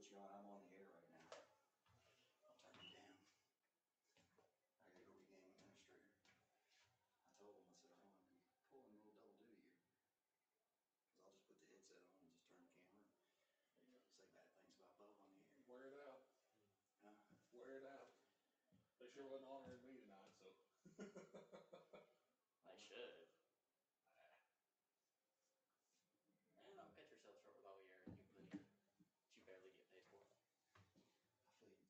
put you on. I'm on the air right now. I'll turn you down. I gotta go be game administrator. I told him, I said, I don't want to be pulling a little double duty here. Because I'll just put the headset on and just turn the camera. Say bad things about Bo on the air. Wear it out. Huh? Wear it out. They sure wasn't honoring me tonight, so. They should. And don't cut yourself short with all the air you put in that you barely get paid for. I feel you.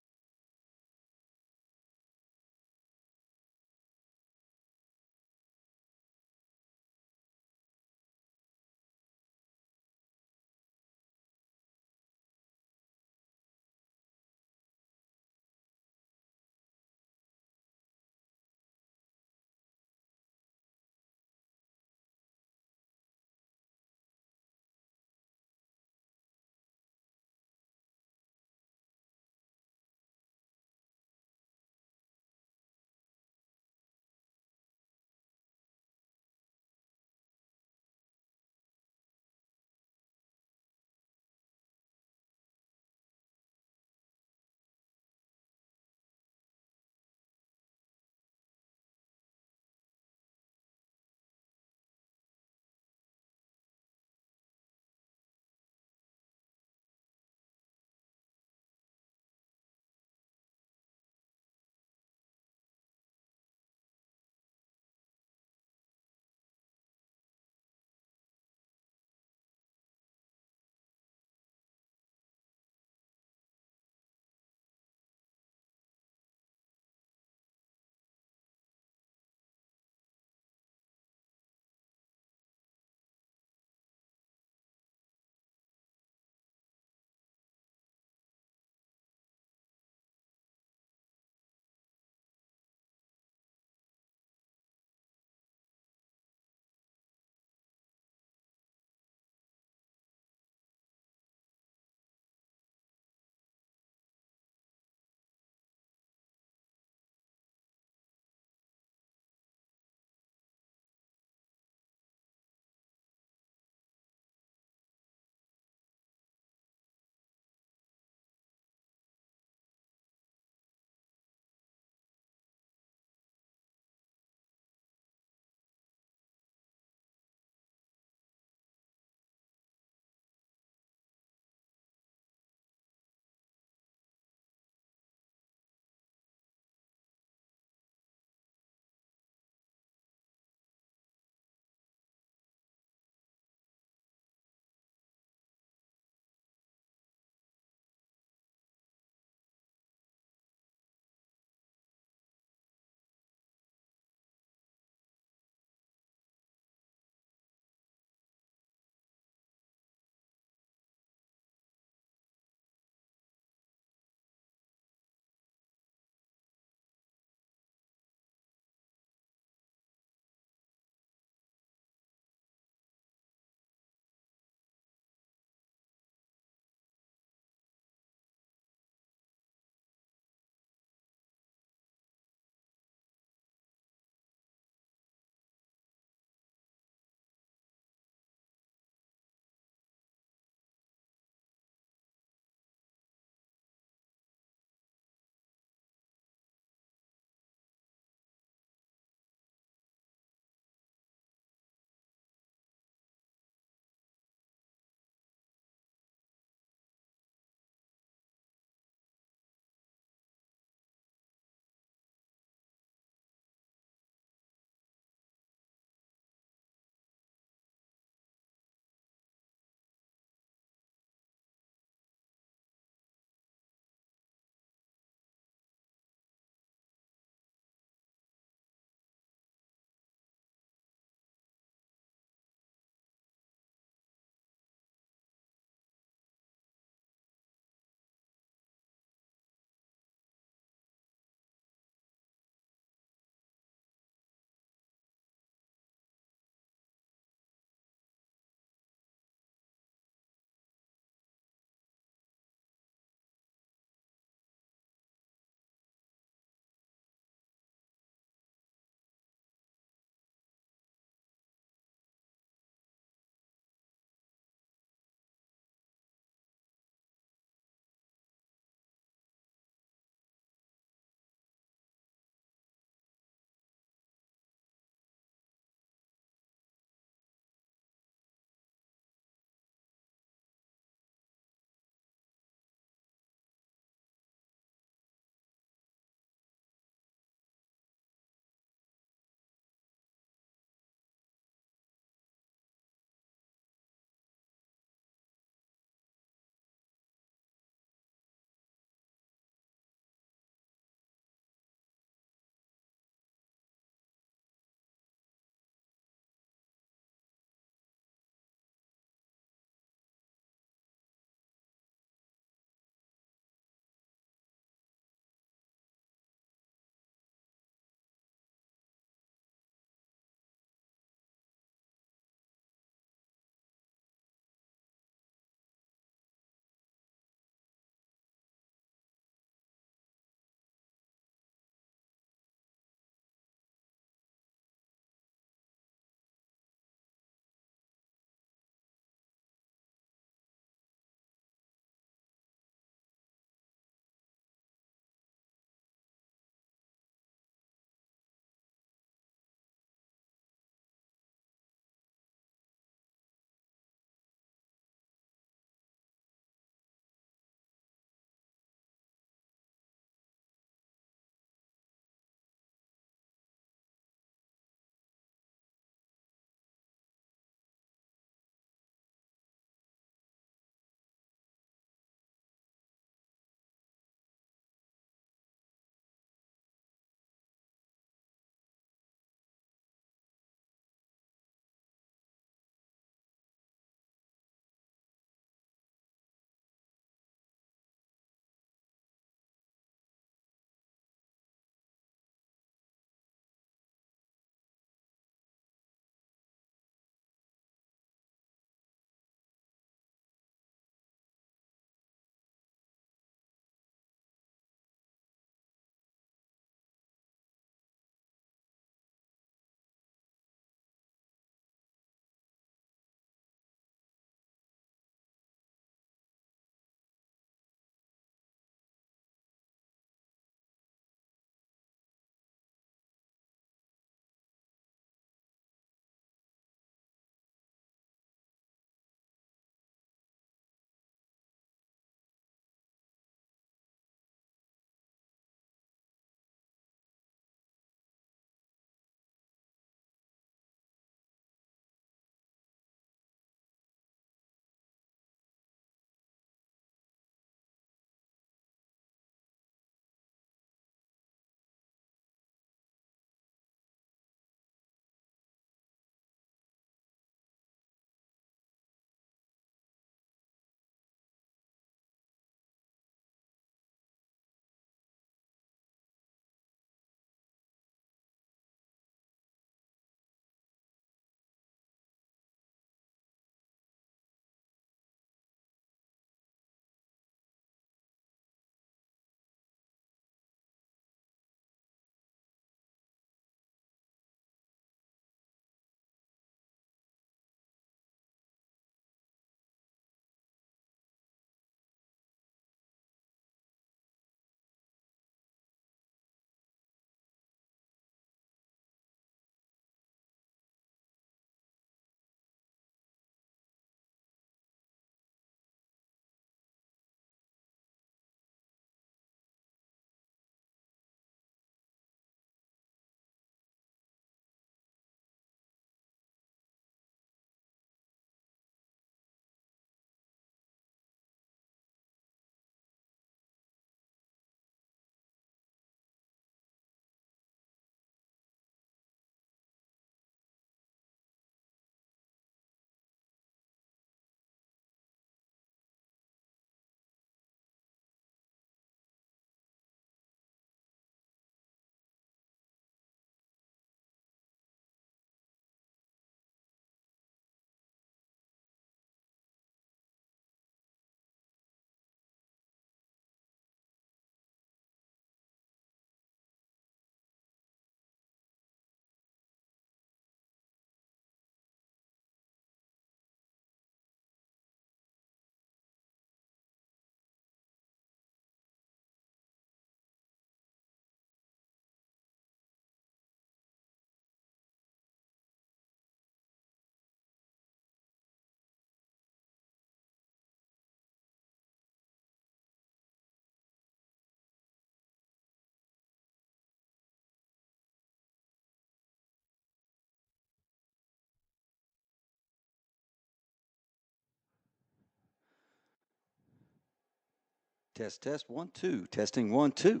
Test, test, 1, 2. Testing, 1, 2.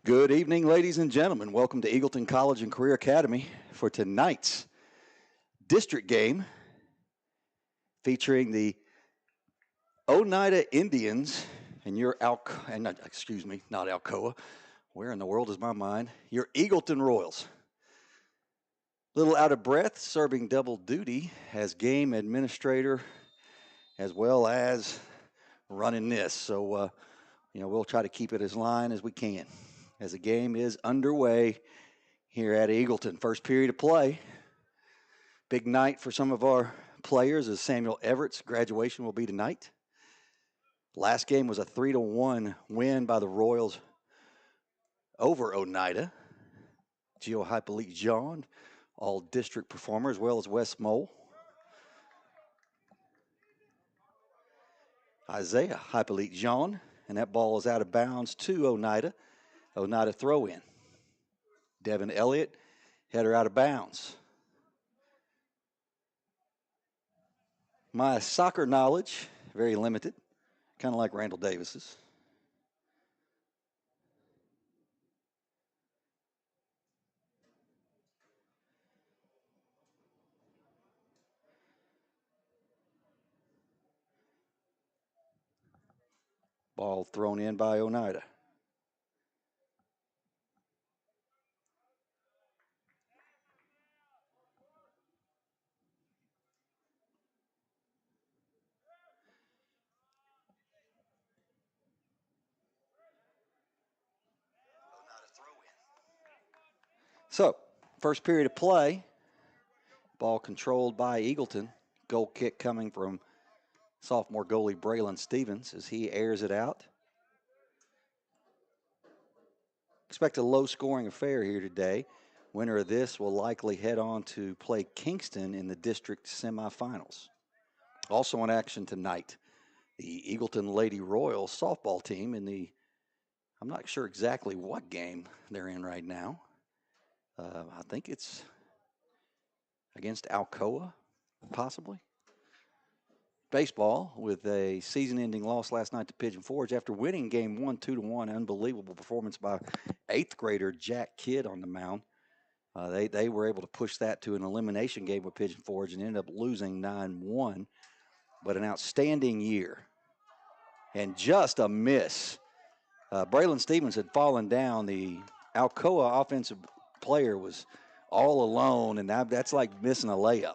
Good evening, ladies and gentlemen. Welcome to Eagleton College and Career Academy for tonight's district game featuring the Oneida Indians and your not Alcoa. Where in the world is my mind? Your Eagleton Royals. Little out of breath, serving double duty as game administrator as well as running this. So, we'll try to keep it as line as we can as the game is underway here at Eagleton. First period of play. Big night for some of our players as Samuel Everett's graduation will be tonight. Last game was a 3-1 win by the Royals over Oneida. Gio Hypolite John, all district performer, as well as Wes Mole. Isaiah Hypolite John, and that ball is out of bounds to Oneida. Oneida throw in. Devin Elliott, header out of bounds. My soccer knowledge, very limited, kind of like Randall Davis's. Ball thrown in by Oneida. So, first period of play, ball controlled by Eagleton. Goal kick coming from sophomore goalie Braylon Stevens as he airs it out. Expect a low-scoring affair here today. Winner of this will likely head on to play Kingston in the district semifinals. Also in action tonight, the Eagleton Lady Royals softball team in the, I'm not sure exactly what game they're in right now. I think it's against Alcoa, possibly. Baseball with a season-ending loss last night to Pigeon Forge after winning game 1, 2-1. Unbelievable performance by 8th grader Jack Kidd on the mound. They were able to push that to an elimination game with Pigeon Forge and ended up losing 9-1. But an outstanding year. And just a miss. Braylon Stevens had fallen down. The Alcoa offensive player was all alone, and that's like missing a layup.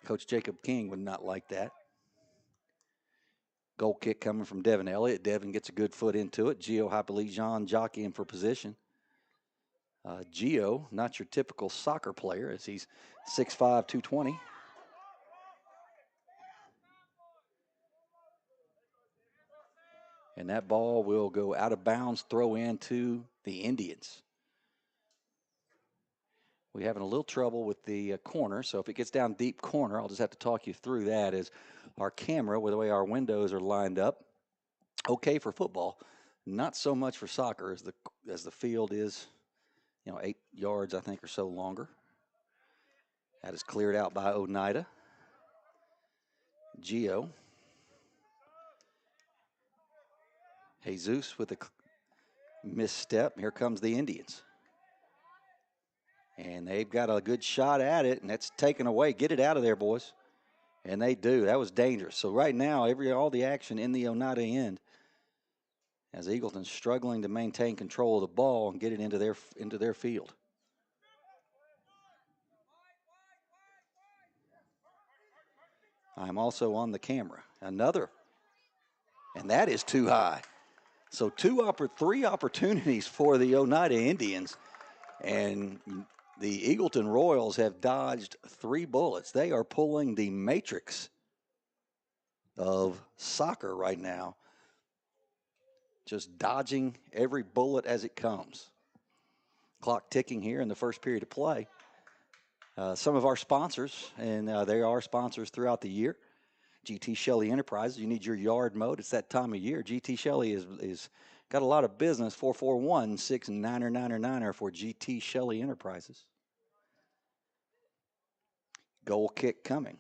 Coach Jacob King would not like that. Goal kick coming from Devin Elliott. Devin gets a good foot into it. Gio Hypolite Jean jockeying for position. Gio, not your typical soccer player, as he's 6'5", 220. And that ball will go out of bounds, throw in to the Indians. We're having a little trouble with the corner, so if it gets down deep corner, I'll just have to talk you through that as our camera, with the way our windows are lined up, okay for football, not so much for soccer as the field is, 8 yards, I think, or so longer. That is cleared out by Oneida. Gio. Jesus with a misstep. Here comes the Indians. And they've got a good shot at it, and that's taken away. Get it out of there, boys. And they do. That was dangerous. So right now, all the action in the Oneida end, as Eagleton's struggling to maintain control of the ball and get it into their field. I'm also on the camera. Another. And that is too high. So 3 opportunities for the Oneida Indians. And the Eagleton Royals have dodged 3 bullets. They are pulling the matrix of soccer right now. Just dodging every bullet as it comes. Clock ticking here in the first period of play. Some of our sponsors, and they are sponsors throughout the year. GT Shelley Enterprises, you need your yard mowed. It's that time of year. GT Shelley is got a lot of business. 441-6999 for GT Shelley Enterprises. Goal kick coming.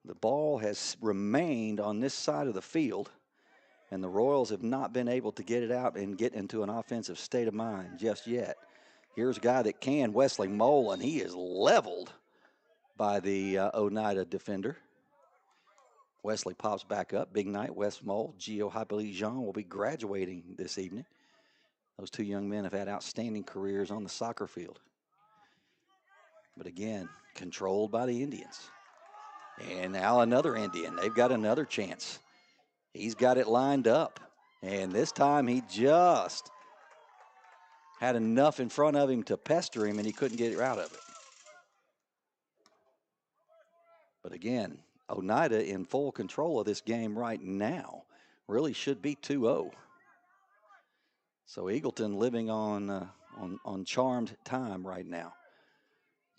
The ball has remained on this side of the field, and the Royals have not been able to get it out and get into an offensive state of mind just yet. Here's a guy that can, Wesley Mole, and he is leveled by the Oneida defender. Wesley pops back up. Big night. Wes Mole, Gio Hypolite-Jean will be graduating this evening. Those two young men have had outstanding careers on the soccer field. But again, controlled by the Indians. And now another Indian. They've got another chance. He's got it lined up. And this time he just had enough in front of him to pester him, and he couldn't get out of it. But again, Oneida in full control of this game right now. Really should be 2-0. So Eagleton living on charmed time right now.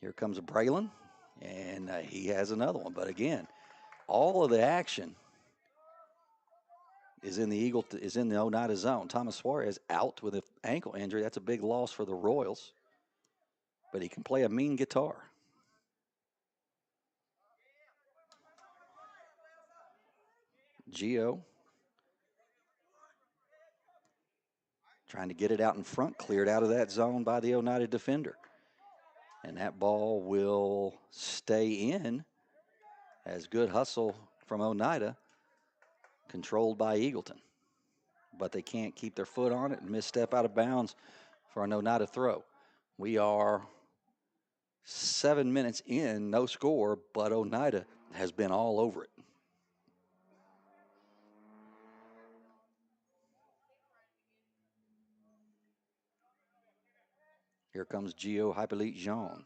Here comes Braylon, and he has another one. But again, all of the action is in the Oneida zone. Thomas Suarez out with an ankle injury. That's a big loss for the Royals. But he can play a mean guitar. Gio trying to get it out in front, cleared out of that zone by the Oneida defender. And that ball will stay in as good hustle from Oneida, controlled by Eagleton. But they can't keep their foot on it and misstep out of bounds for an Oneida throw. We are 7 minutes in, no score, but Oneida has been all over it. Here comes Gio Hypolite-Jean.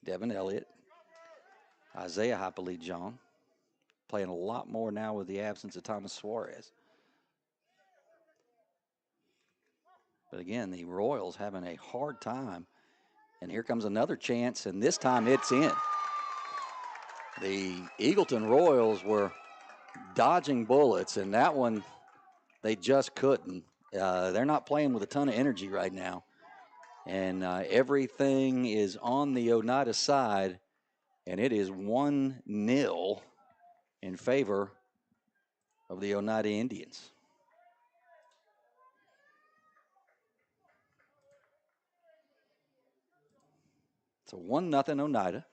Devin Elliott, Isaiah Hypolite-Jean, playing a lot more now with the absence of Thomas Suarez. But again, the Royals having a hard time. And here comes another chance, and this time it's in. The Eagleton Royals were dodging bullets, and that one they just couldn't. They're not playing with a ton of energy right now. And everything is on the Oneida side, and it is 1-0 in favor of the Oneida Indians. So 1-0 Oneida.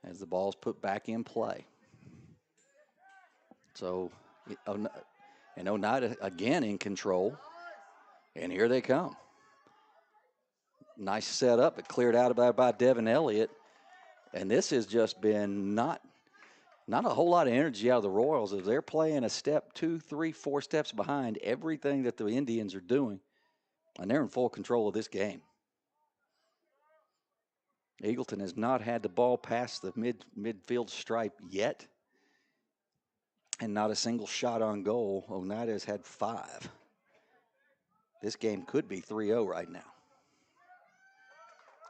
As the ball's put back in play. So, and Oneida again in control. And here they come. Nice setup, but cleared out by Devin Elliott. And this has just been not a whole lot of energy out of the Royals as they're playing a step, 2, 3, 4 steps behind everything that the Indians are doing. And they're in full control of this game. Eagleton has not had the ball past the midfield stripe yet. And not a single shot on goal. Oneida has had 5. This game could be 3-0 right now.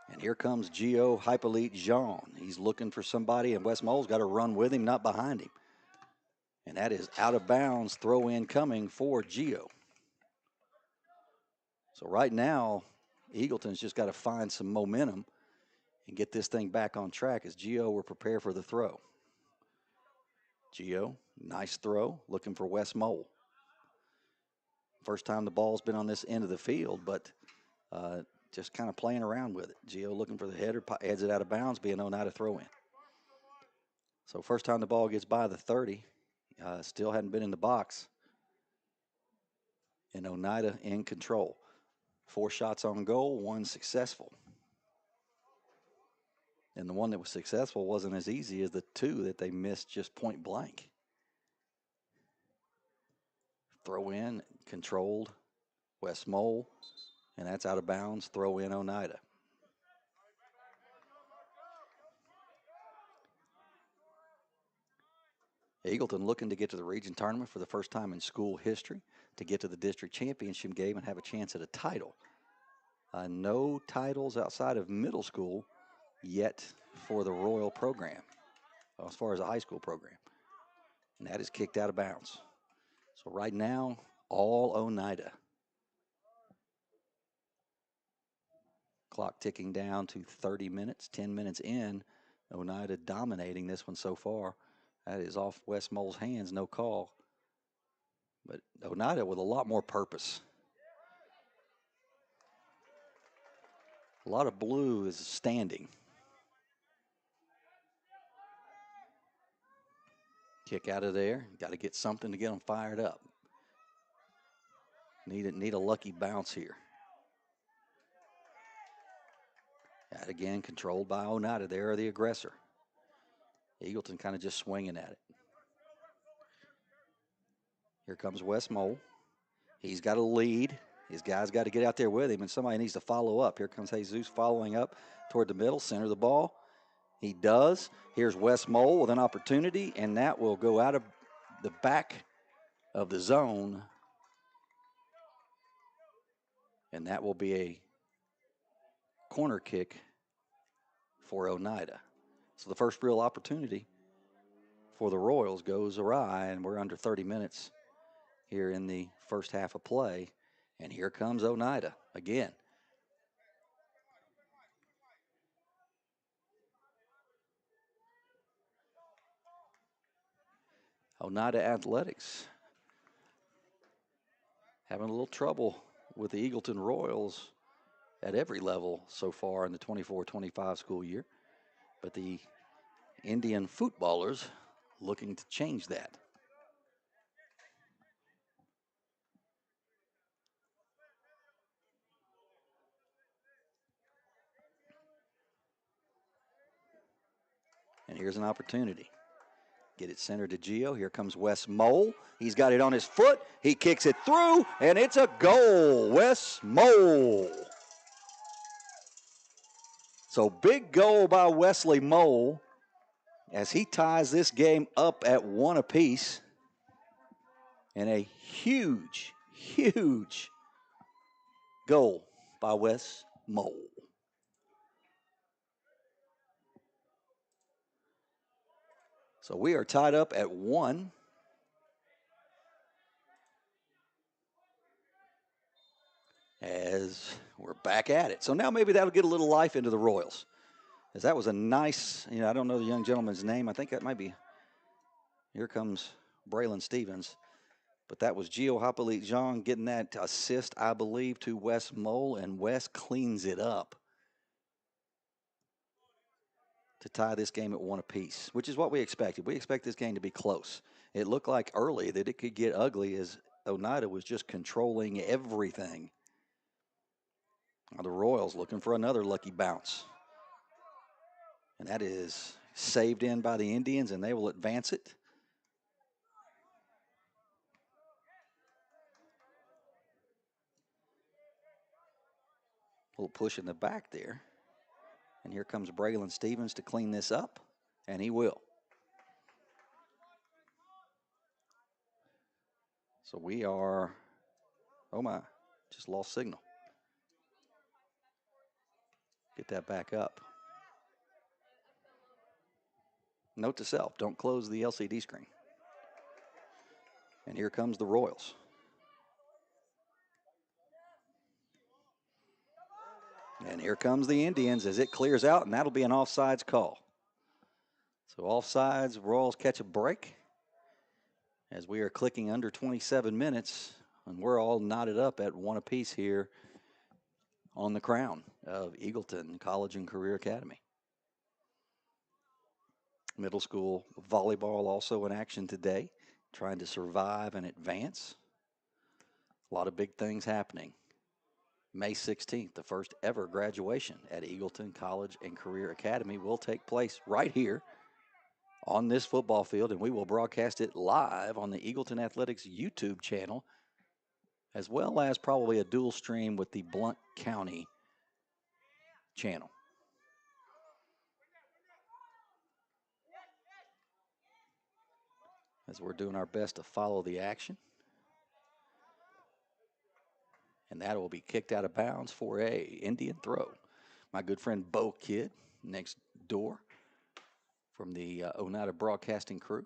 And here comes Gio Hypolite-Jean. He's looking for somebody, and Wes Mole's got to run with him, not behind him. And that is out of bounds, throw in coming for Gio. So right now, Eagleton's just got to find some momentum and get this thing back on track as Gio will prepare for the throw. Gio, nice throw, looking for Wes Mole. First time the ball's been on this end of the field, but just kind of playing around with it. Gio looking for the header, heads it out of bounds, being Oneida throw in. So first time the ball gets by the 30, still hadn't been in the box. And Oneida in control. 4 shots on goal, 1 successful. And the one that was successful wasn't as easy as the 2 that they missed just point blank. Throw in, controlled, Wes Mole, and that's out of bounds, throw in Oneida. Eagleton looking to get to the region tournament for the first time in school history, to get to the district championship game and have a chance at a title. No titles outside of middle school yet for the Royal program, as far as a high school program. And that is kicked out of bounds. So right now, all Oneida. Clock ticking down to 30 minutes, 10 minutes in. Oneida dominating this one so far. That is off West Mole's hands, no call. But Oneida with a lot more purpose. A lot of blue is standing. Kick out of there. Got to get something to get them fired up. Need a lucky bounce here. That again controlled by Oneida. They are the aggressor. Eagleton kind of just swinging at it. Here comes West Mole. He's got a lead. His guys got to get out there with him, and somebody needs to follow up. Here comes Jesus following up toward the middle, center of the ball. He does. Here's West Mole with an opportunity, and that will go out of the back of the zone. And that will be a corner kick for Oneida. So the first real opportunity for the Royals goes awry, and we're under 30 minutes here in the first half of play. And here comes Oneida again. Oneida Athletics having a little trouble with the Eagleton Royals at every level so far in the 24-25 school year. But the Indian footballers looking to change that. And here's an opportunity. Get it centered to Gio. Here comes Wes Mole. He's got it on his foot. He kicks it through, and it's a goal. Wes Mole. So big goal by Wesley Mole as he ties this game up at 1 apiece. And a huge, huge goal by Wes Mole. So we are tied up at 1. As we're back at it. So now maybe that'll get a little life into the Royals. As that was a nice, I don't know the young gentleman's name. I think that might be, here comes Braylon Stevens. But that was Gio Hapolit-Jean getting that assist, I believe, to Wes Mole, and Wes cleans it up to tie this game at 1 apiece, which is what we expected. We expect this game to be close. It looked like early that it could get ugly as Oneida was just controlling everything. Now the Royals looking for another lucky bounce. And that is saved in by the Indians, and they will advance it. A little push in the back there. And here comes Braylon Stevens to clean this up, and he will. So we are, oh my, just lost signal. Get that back up. Note to self, don't close the LCD screen. And here comes the Royals. And here comes the Indians as it clears out, and that'll be an offsides call. So offsides, Royals catch a break as we are clicking under 27 minutes, and we're all knotted up at 1 apiece here on the crown of Eagleton College and Career Academy. Middle school volleyball also in action today, trying to survive and advance. A lot of big things happening. May 16th, the first ever graduation at Eagleton College and Career Academy will take place right here on this football field, and we will broadcast it live on the Eagleton Athletics YouTube channel, as well as probably a dual stream with the Blount County channel. As we're doing our best to follow the action. And that will be kicked out of bounds for a Indian throw. My good friend Bo Kidd next door from the Oneida Broadcasting crew.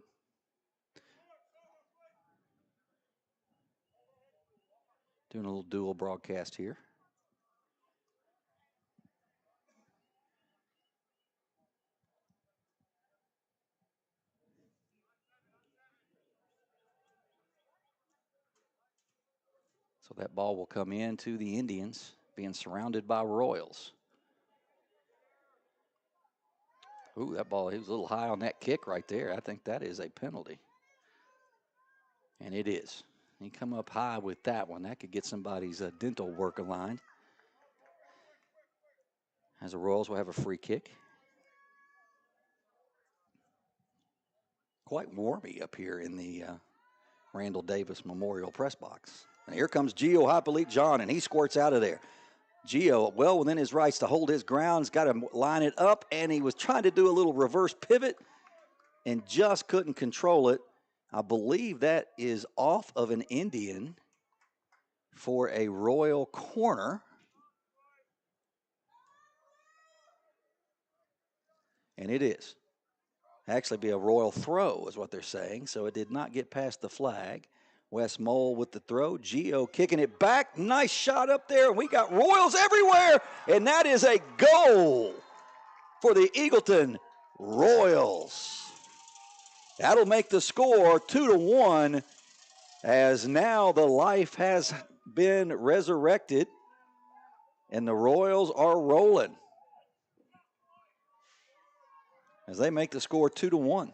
Doing a little dual broadcast here. So that ball will come in to the Indians, being surrounded by Royals. Ooh, that ball, he was a little high on that kick right there. I think that is a penalty. And it is. He come up high with that one. That could get somebody's dental work aligned. As the Royals will have a free kick. Quite warmy up here in the Randall Davis Memorial Press Box. And here comes Gio Hippolyte John, and he squirts out of there. Gio, well within his rights to hold his ground, has got to line it up, and he was trying to do a little reverse pivot and just couldn't control it. I believe that is off of an Indian for a Royal corner. And it is. Actually be a Royal throw is what they're saying, so it did not get past the flag. Wes Mole with the throw. Gio kicking it back. Nice shot up there. And we got Royals everywhere. And that is a goal for the Eagleton Royals. That'll make the score 2-1 as now the life has been resurrected and the Royals are rolling as they make the score 2-1.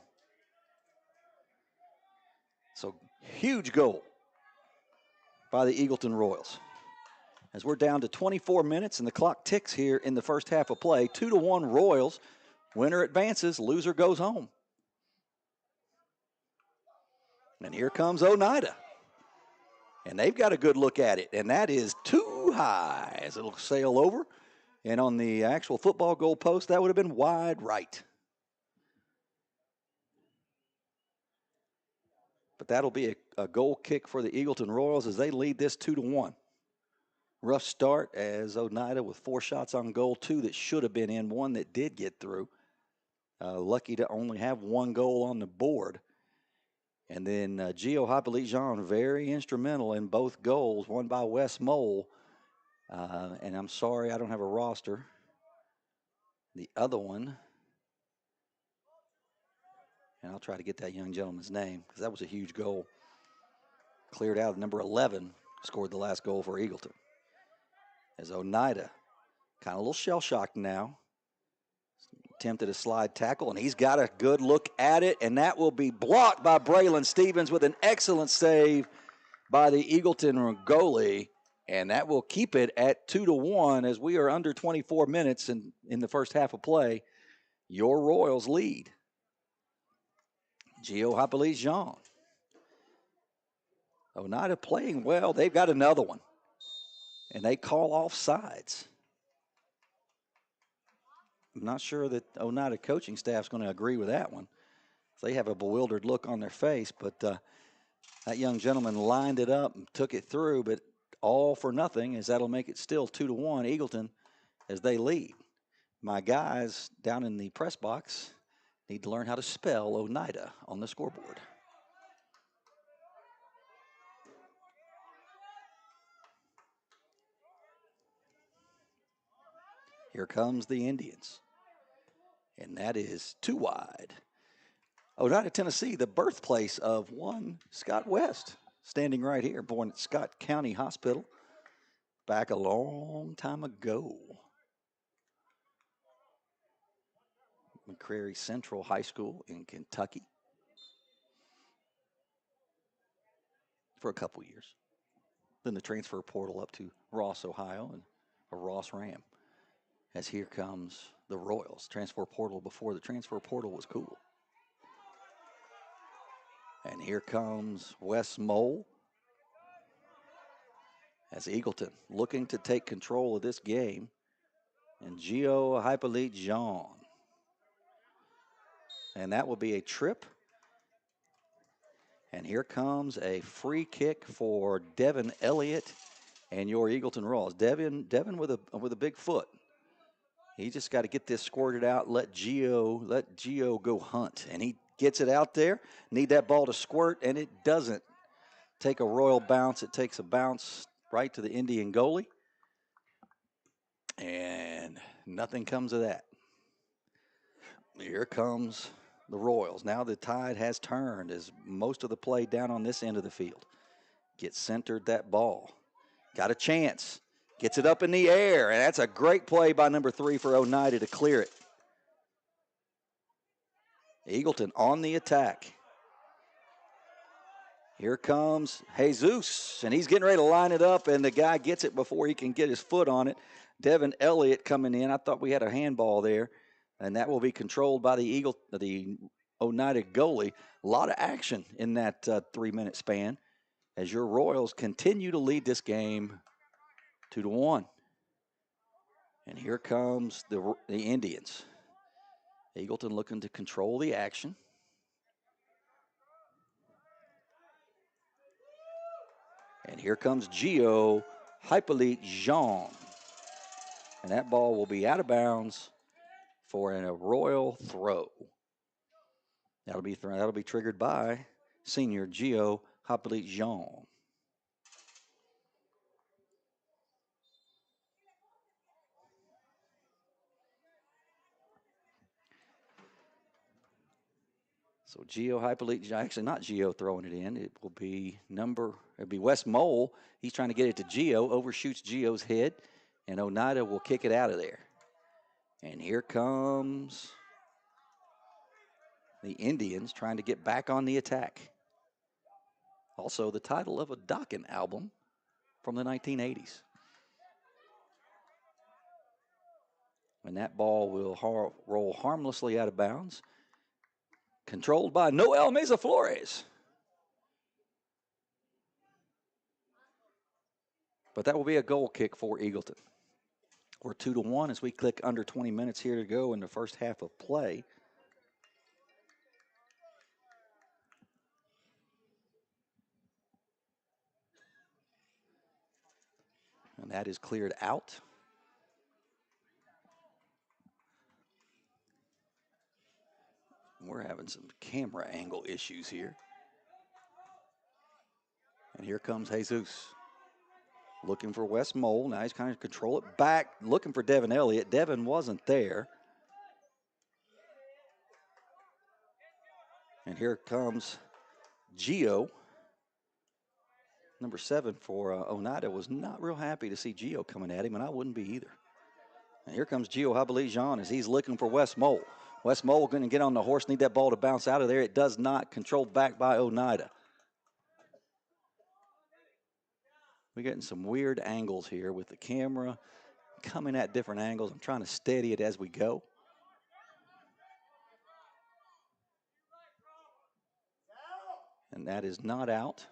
So huge goal by the Eagleton Royals. As we're down to 24 minutes and the clock ticks here in the first half of play. 2-1 Royals. Winner advances, loser goes home. And here comes Oneida. And they've got a good look at it. And that is too high as it'll sail over. And on the actual football goal post, that would have been wide right. But that'll be a goal kick for the Eagleton Royals as they lead this 2-1. Rough start as Oneida with 4 shots on goal, 2 that should have been in, 1 that did get through. Lucky to only have 1 goal on the board. And then Gio Hippolyte Jean, very instrumental in both goals, one by Wes Mole. And I'm sorry, I don't have a roster. The other one, and I'll try to get that young gentleman's name because that was a huge goal. Cleared out. Number 11 scored the last goal for Eagleton. As Oneida, kind of a little shell-shocked now. Attempted a slide tackle, and he's got a good look at it, and that will be blocked by Braylon Stevens with an excellent save by the Eagleton goalie, and that will keep it at 2-1 as we are under 24 minutes in the first half of play. Your Royals lead. Gio Hippolyte Jean. Oneida playing well. They've got another one, and they call off sides. I'm not sure that Oneida coaching staff's going to agree with that one. They have a bewildered look on their face, but that young gentleman lined it up and took it through, but all for nothing as that'll make it still 2-1 Eagleton as they lead. My guys down in the press box need to learn how to spell Oneida on the scoreboard. Here comes the Indians. And that is too wide. Oneida, Tennessee, the birthplace of one Scott West, standing right here, born at Scott County Hospital back a long time ago. McCrary Central High School in Kentucky for a couple years. Then the transfer portal up to Ross, Ohio, and a Ross Ram. As here comes the Royals. Transfer portal before the transfer portal was cool. And here comes Wes Mole. As Eagleton looking to take control of this game. And Gio Hippolyte Jean. And that will be a trip. And here comes a free kick for Devin Elliott and your Eagleton Royals. Devin with a big foot. He just got to get this squirted out. Let Gio go hunt, and he gets it out there. Need that ball to squirt, and it doesn't take a Royal bounce. It takes a bounce right to the Indian goalie, and nothing comes of that. Here comes the Royals. Now the tide has turned as most of the play down on this end of the field. Gets centered that ball. Got a chance. Gets it up in the air, and that's a great play by number 3 for Oneida to clear it. Eagleton on the attack. Here comes Jesus, and he's getting ready to line it up, and the guy gets it before he can get his foot on it. Devin Elliott coming in. I thought we had a handball there, and that will be controlled by the Oneida goalie. A lot of action in that 3-minute span as your Royals continue to lead this game 2-1. And here comes the Indians. Eagleton looking to control the action. And here comes Gio Hippolyte Jean. And that ball will be out of bounds for a Royal throw. That'll be triggered by senior Gio Hippolyte Jean. So Gio Hippolyte, actually not Gio throwing it in. It'll be Wes Mole. He's trying to get it to Gio, overshoots Gio's head, and Oneida will kick it out of there. And here comes the Indians trying to get back on the attack. Also the title of a Dokken album from the 1980s. And that ball will roll harmlessly out of bounds. Controlled by Noel Meza Flores. But that will be a goal kick for Eagleton. We're 2-1 as we click under 20 minutes here to go in the first half of play. And that is cleared out. We're having some camera angle issues here. And here comes Jesus. Looking for Wes Mole. Now he's kind of control it back. Looking for Devin Elliott. Devin wasn't there. And here comes Gio. Number 7 for Oneida was not real happy to see Gio coming at him, and I wouldn't be either. And here comes Gio Hippolyte Jean as he's looking for Wes Mole. Wes Mole going to get on the horse, need that ball to bounce out of there. It does not. Controlled back by Oneida. We're getting some weird angles here with the camera coming at different angles. I'm trying to steady it as we go. And that is not out.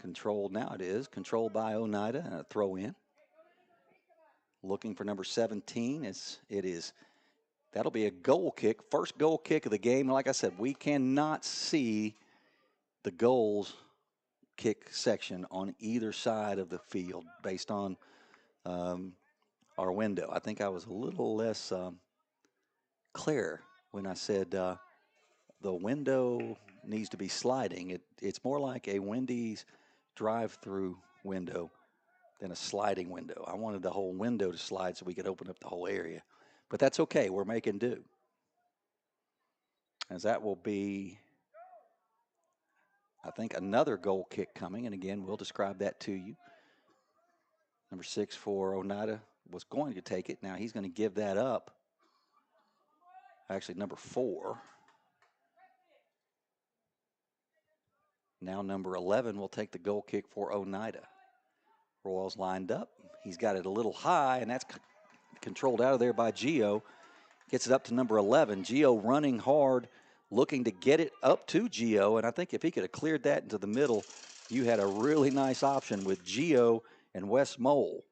Controlled, now it is. Controlled by Oneida and a throw in. Looking for number 17 as it is. That'll be a goal kick. First goal kick of the game. Like I said, we cannot see the goals kick section on either side of the field based on our window. I think I was a little less clear when I said the window needs to be sliding. It's more like a Wendy's drive-through window than a sliding window. I wanted the whole window to slide so we could open up the whole area. But that's okay. We're making do. As that will be, I think, another goal kick coming. And again, we'll describe that to you. Number 6 for Oneida was going to take it. Now he's going to give that up. Actually, number 4. Now number 11 will take the goal kick for Oneida. Royals lined up. He's got it a little high, and that's controlled out of there by Gio. Gets it up to number 11. Gio running hard, looking to get it up to Gio. And I think if he could have cleared that into the middle, you had a really nice option with Gio and Wes Mole.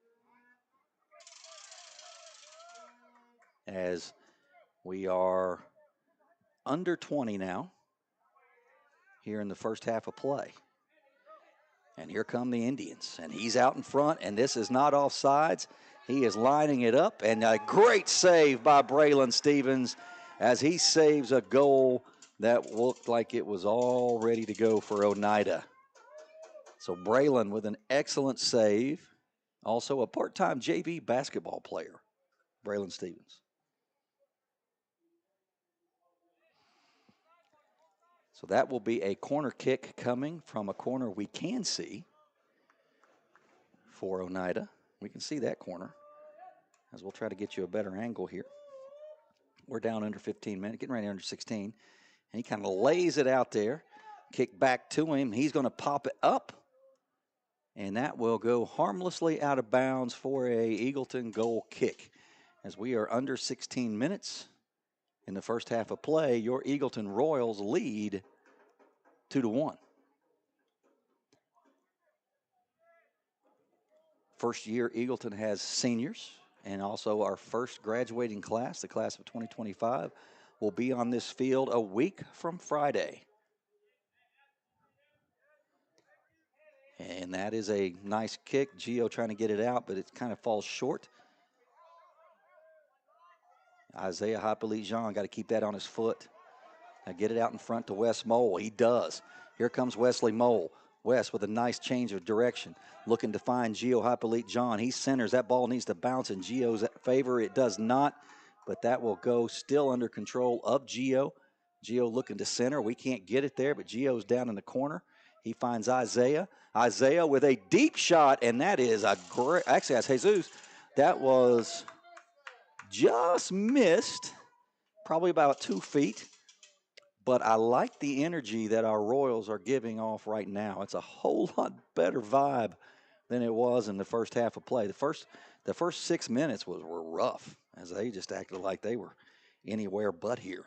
As we are under 20 now here in the first half of play. And here come the Indians. And he's out in front, and this is not offsides. He is lining it up, and a great save by Braylon Stevens as he saves a goal that looked like it was all ready to go for Oneida. So Braylon with an excellent save. Also a part-time JV basketball player, Braylon Stevens. So that will be a corner kick coming from a corner we can see for Oneida. We can see that corner as we'll try to get you a better angle here. We're down under 15 minutes, getting ready under 16. And he kind of lays it out there. Kick back to him. He's going to pop it up. And that will go harmlessly out of bounds for a Eagleton goal kick. As we are under 16 minutes in the first half of play, your Eagleton Royals lead 2-1. First year Eagleton has seniors, and also our first graduating class, the class of 2025, will be on this field a week from Friday. And that is a nice kick. Gio trying to get it out, but it kind of falls short. Isaiah Hippolyte-Jean got to keep that on his foot. Now get it out in front to Wes Mole. He does. Here comes Wesley Mole. Wes with a nice change of direction, looking to find Gio Hippolyte-Jean. He centers. That ball needs to bounce in Gio's favor. It does not, but that will go still under control of Gio. Gio looking to center. We can't get it there, but Gio's down in the corner. He finds Isaiah. Isaiah with a deep shot, and that is a great, actually that's Jesus. That was just missed, probably about 2 feet. But I like the energy that our Royals are giving off right now. It's a whole lot better vibe than it was in the first half of play. The first 6 minutes were rough, as they just acted like they were anywhere but here.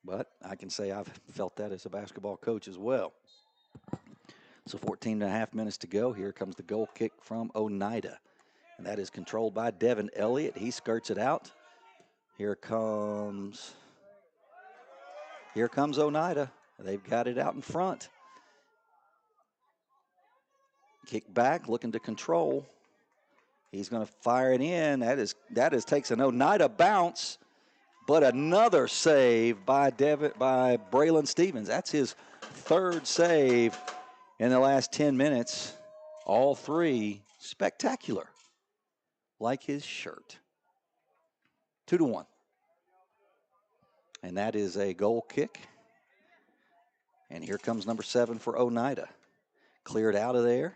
But I can say I've felt that as a basketball coach as well. So 14 and a half minutes to go. Here comes the goal kick from Oneida. And that is controlled by Devin Elliott. He skirts it out. Here comes Oneida. They've got it out in front. Kick back, looking to control. He's going to fire it in. That is takes an Oneida bounce, but another save by Braylon Stevens. That's his third save in the last 10 minutes. All three spectacular, like his shirt. 2-1. And that is a goal kick. And here comes number 7 for Oneida. Cleared out of there.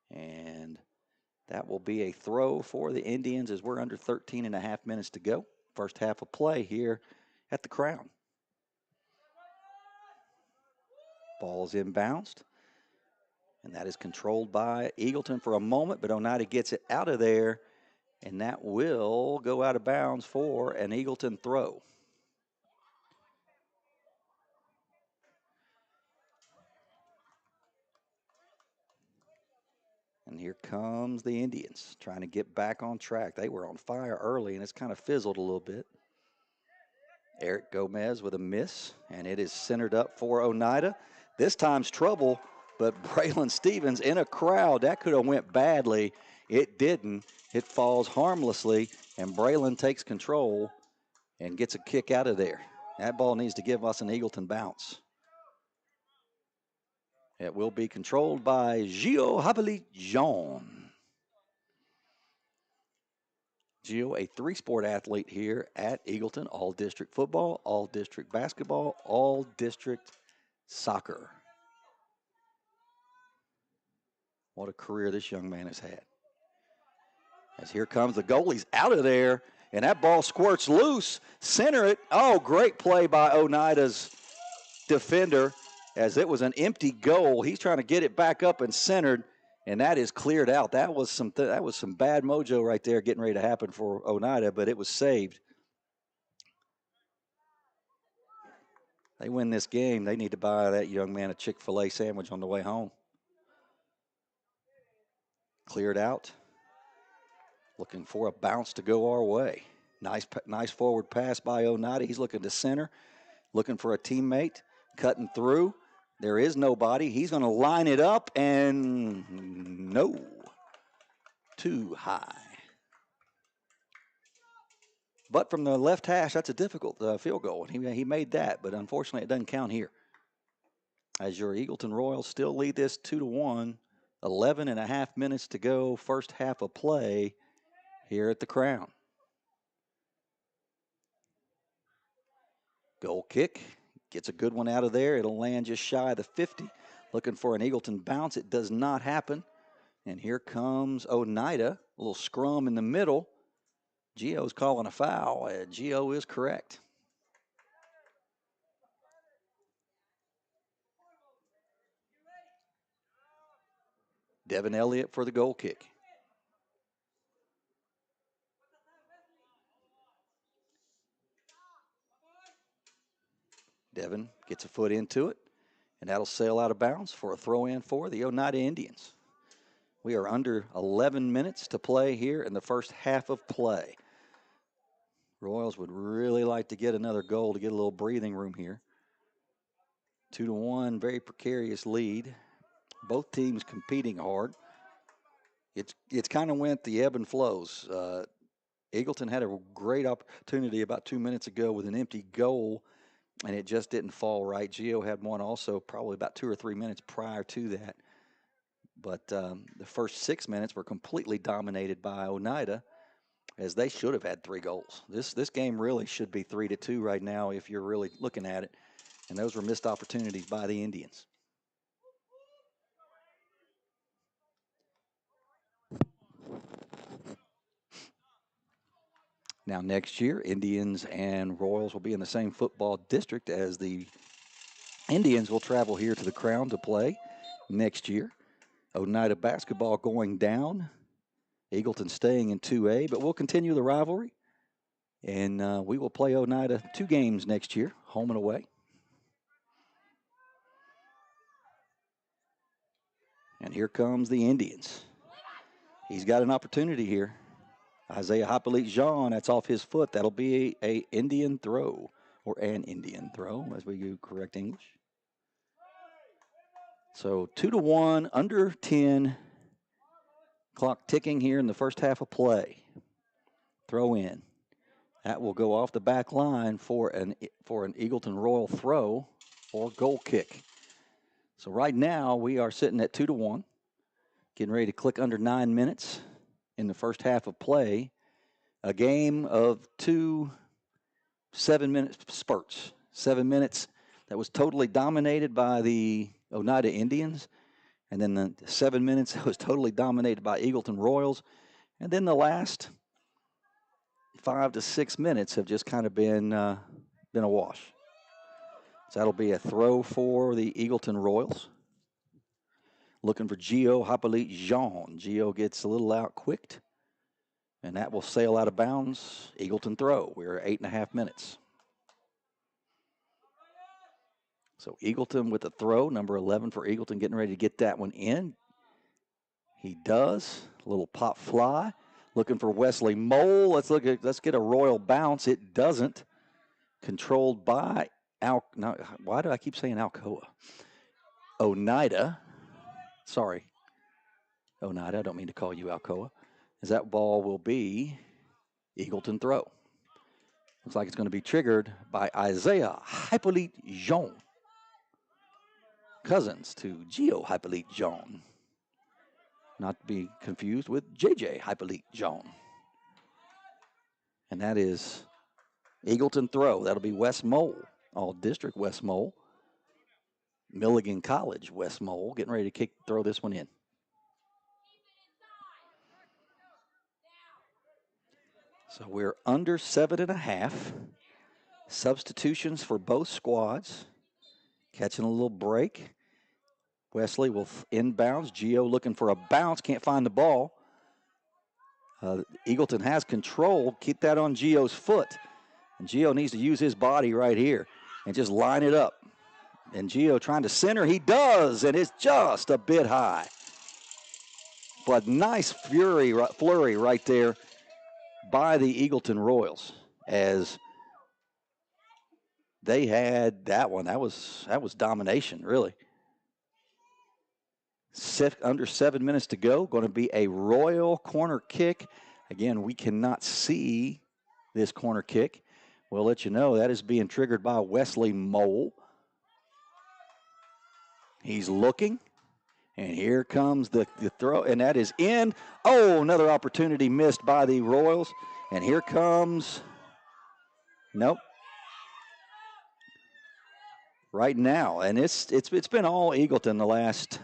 And that will be a throw for the Indians as we're under 13 and a half minutes to go. First half of play here at the Crown. Ball's inbounced. And that is controlled by Eagleton for a moment, but Oneida gets it out of there. And that will go out of bounds for an Eagleton throw. And here comes the Indians trying to get back on track. They were on fire early, and it's kind of fizzled a little bit. Eric Gomez with a miss, and it is centered up for Oneida. This time's trouble, but Braylon Stevens in a crowd. That could have went badly. It didn't. It falls harmlessly, and Braylon takes control and gets a kick out of there. That ball needs to give us an Eagleton bounce. It will be controlled by Gio Hippolyte-Jean. Gio, a three-sport athlete here at Eagleton, all-district football, all-district basketball, all-district soccer. What a career this young man has had. As here comes the goalie's out of there, and that ball squirts loose. Center it. Oh, great play by Oneida's defender, as it was an empty goal. He's trying to get it back up and centered, and that is cleared out. That was some bad mojo right there getting ready to happen for Oneida, but it was saved. They win this game, they need to buy that young man a Chick-fil-A sandwich on the way home. Cleared out. Looking for a bounce to go our way. Nice forward pass by Oneida. He's looking to center, looking for a teammate, cutting through. There is nobody. He's going to line it up, and no, too high. But from the left hash, that's a difficult field goal. He made that, but unfortunately it doesn't count here. As your Eagleton Royals still lead this 2-1, 11 and a half minutes to go, first half of play here at the Crown. Goal kick, gets a good one out of there. It'll land just shy of the 50. Looking for an Eagleton bounce. It does not happen. And here comes Oneida, a little scrum in the middle. Gio's calling a foul, and Gio is correct. Devin Elliott for the goal kick. Devin gets a foot into it, and that'll sail out of bounds for a throw-in for the Oneida Indians. We are under 11 minutes to play here in the first half of play. Royals would really like to get another goal to get a little breathing room here. 2-1, very precarious lead. Both teams competing hard. It's kind of went the ebb and flows. Eagleton had a great opportunity about 2 minutes ago with an empty goal, and it just didn't fall right. Gio had one also probably about 2 or 3 minutes prior to that. But the first 6 minutes were completely dominated by Oneida, as they should have had 3 goals. This game really should be 3-2 right now if you're really looking at it. And those were missed opportunities by the Indians. Now next year, Indians and Royals will be in the same football district, as the Indians will travel here to the Crown to play next year. Oneida basketball going down. Eagleton staying in 2A, but we'll continue the rivalry. And we will play Oneida 2 games next year, home and away. And here comes the Indians. He's got an opportunity here. Isaiah Hippolyte-Jean, that's off his foot. That'll be a Indian throw, or an Indian throw, as we do correct English. So 2-1, under 10. Clock ticking here in the first half of play. Throw in. That will go off the back line for an Eagleton Royal throw or goal kick. So right now we are sitting at 2-1. Getting ready to click under 9 minutes in the first half of play. A game of 2 7-minute spurts. 7 minutes that was totally dominated by the Oneida Indians. And then the 7 minutes that was totally dominated by Eagleton Royals. And then the last 5 to 6 minutes have just kind of been a wash. So that'll be a throw for the Eagleton Royals. Looking for Gio Hippolyte-Jean. Gio gets a little out-quicked, and that will sail out of bounds. Eagleton throw. We're at 8.5 minutes. So Eagleton with the throw, number 11 for Eagleton, getting ready to get that one in. He does. A little pop fly. Looking for Wesley Mole. Let's get a Royal bounce. It doesn't. Controlled by why do I keep saying Alcoa? Oneida. Sorry, Oneida. I don't mean to call you Alcoa. As that ball will be Eagleton throw. Looks like it's going to be triggered by Isaiah Hippolyte-Jean. Cousins to Gio Hippolyte-Jean. Not to be confused with JJ Hippolyte-Jean. And that is Eagleton throw. That'll be West Mole, all district West Mole. Milligan College West Mole getting ready to throw this one in. So we're under 7.5. Substitutions for both squads. Catching a little break. Wesley will inbounds. Gio looking for a bounce. Can't find the ball. Eagleton has control. Keep that on Gio's foot. And Gio needs to use his body right here and just line it up. And Gio trying to center. He does, and it's just a bit high. But nice flurry right there by the Eagleton Royals as they had that one. That was domination, really. Under 7 minutes to go. Going to be a Royal corner kick. Again, we cannot see this corner kick. We'll let you know that is being triggered by Wesley Mole. He's looking, and here comes the throw, and that is in. Oh, another opportunity missed by the Royals, and here comes, nope, right now, and it's been all Eagleton the last,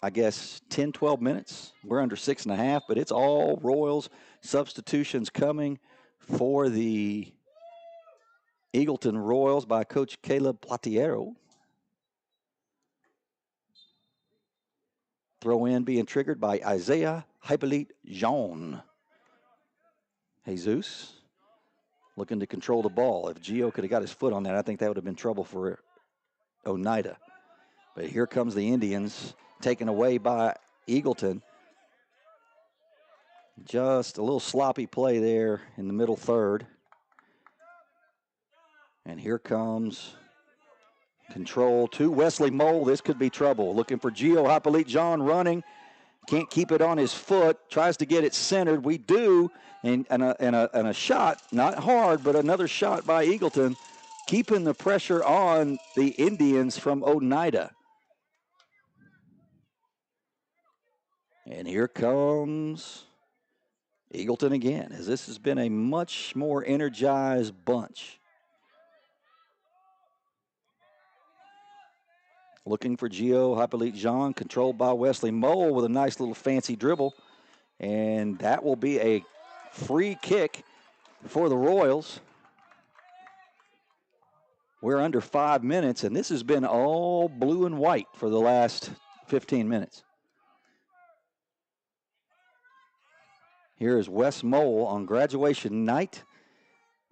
I guess, 10, 12 minutes. We're under 6.5, but it's all Royals. Substitutions coming for the Eagleton Royals by Coach Caleb Platiero. Throw in being triggered by Isaiah Hippolyte Jean. Jesus looking to control the ball. If Gio could have got his foot on that, I think that would have been trouble for Oneida. But here comes the Indians, taken away by Eagleton. Just a little sloppy play there in the middle third. And here comes control to Wesley Mole. This could be trouble. Looking for Gio Hippolyte Jean running. Can't keep it on his foot. Tries to get it centered. We do. And a shot, not hard, but another shot by Eagleton, keeping the pressure on the Indians from Oneida. And here comes Eagleton again, as this has been a much more energized bunch. Looking for Gio Hippolyte Jean, controlled by Wesley Mole with a nice little fancy dribble. And that will be a free kick for the Royals. We're under 5 minutes, and this has been all blue and white for the last 15 minutes. Here is Wes Mole on graduation night.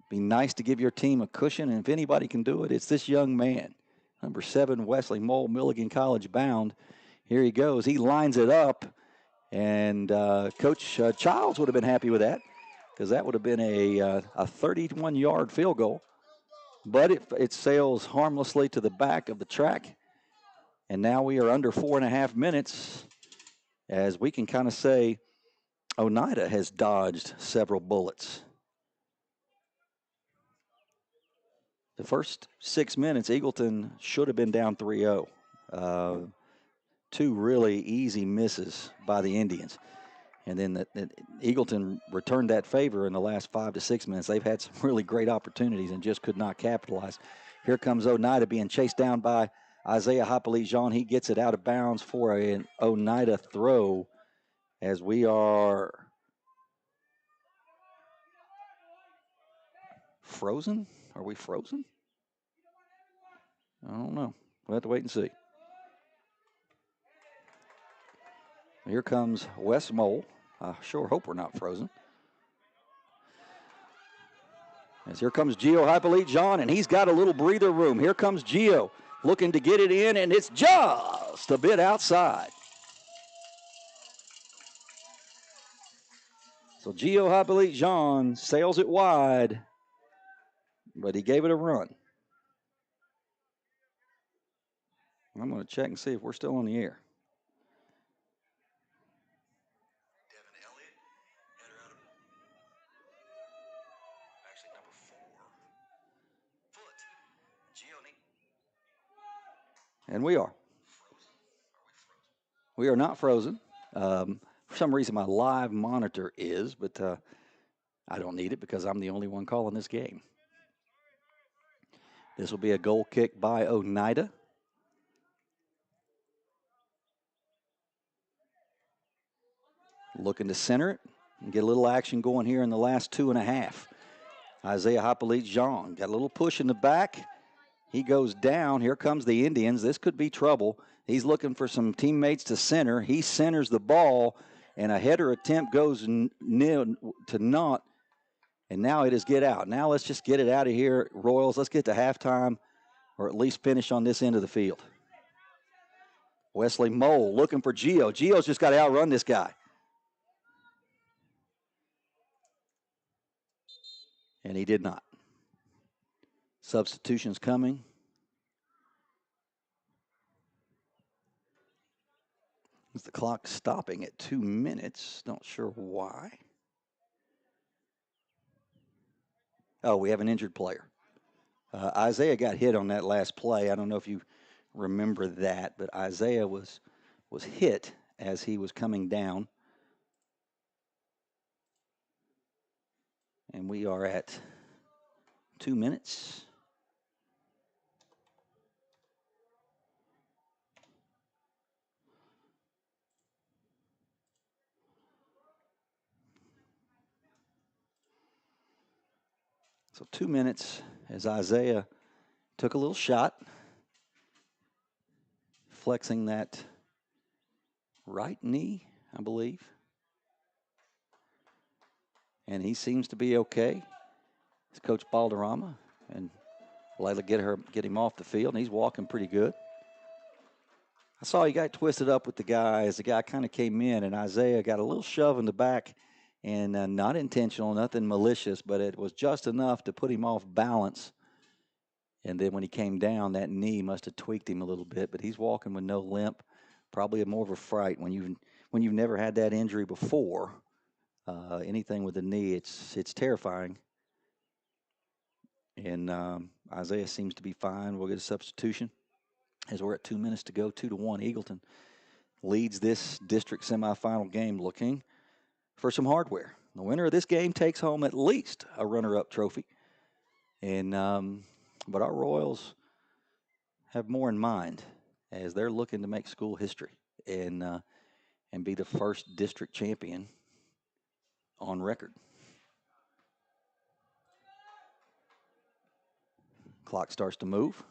Be nice to give your team a cushion, and if anybody can do it, it's this young man. Number 7, Wesley Mole, Milligan College bound. Here he goes. He lines it up, and Coach Childs would have been happy with that, because that would have been a 31-yard field goal. But it sails harmlessly to the back of the track. And now we are under 4.5 minutes, as we can kind of say Oneida has dodged several bullets. The first 6 minutes, Eagleton should have been down 3-0. 2 really easy misses by the Indians. And then Eagleton returned that favor in the last 5 to 6 minutes. They've had some really great opportunities and just could not capitalize. Here comes Oneida being chased down by Isaiah Hippolyte Jean. He gets it out of bounds for an Oneida throw, as we are frozen. Are we frozen? I don't know. We'll have to wait and see. Here comes Wes Mole. I sure hope we're not frozen. As here comes Gio Hippolyte Jean, and he's got a little breather room. Here comes Gio looking to get it in, and it's just a bit outside. So Gio Hippolyte Jean sails it wide, but he gave it a run. I'm going to check and see if we're still on the air. And we are. We are not frozen. For some reason, my live monitor is, but I don't need it because I'm the only one calling this game. This will be a goal kick by Oneida. Looking to center it and get a little action going here in the last 2.5. Isaiah Hippolyte Jean got a little push in the back. He goes down. Here comes the Indians. This could be trouble. He's looking for some teammates to center. He centers the ball, and a header attempt goes to naught. And now it is get out. Now let's just get it out of here, Royals. Let's get to halftime, or at least finish on this end of the field. Wesley Mole looking for Gio. Gio's just got to outrun this guy. And he did not. Substitutions coming. Is the clock stopping at 2 minutes? Not sure why. Oh, we have an injured player. Isaiah got hit on that last play. I don't know if you remember that, but Isaiah was hit as he was coming down. And we are at 2 minutes. So 2 minutes as Isaiah took a little shot, flexing that right knee, I believe. And he seems to be okay. It's Coach Balderrama and Layla get him off the field, and he's walking pretty good. I saw he got twisted up with the guy as the guy kind of came in, and Isaiah got a little shove in the back, and not intentional, nothing malicious, but it was just enough to put him off balance. And then when he came down, that knee must have tweaked him a little bit, but he's walking with no limp. Probably more of a fright when you've never had that injury before. Anything with the knee, it's terrifying. And Isaiah seems to be fine. We'll get a substitution as we're at 2 minutes to go. 2-1. Eagleton leads this district semifinal game, looking for some hardware. The winner of this game takes home at least a runner-up trophy. And but our Royals have more in mind as they're looking to make school history and be the first district champion on record. Clock starts to move.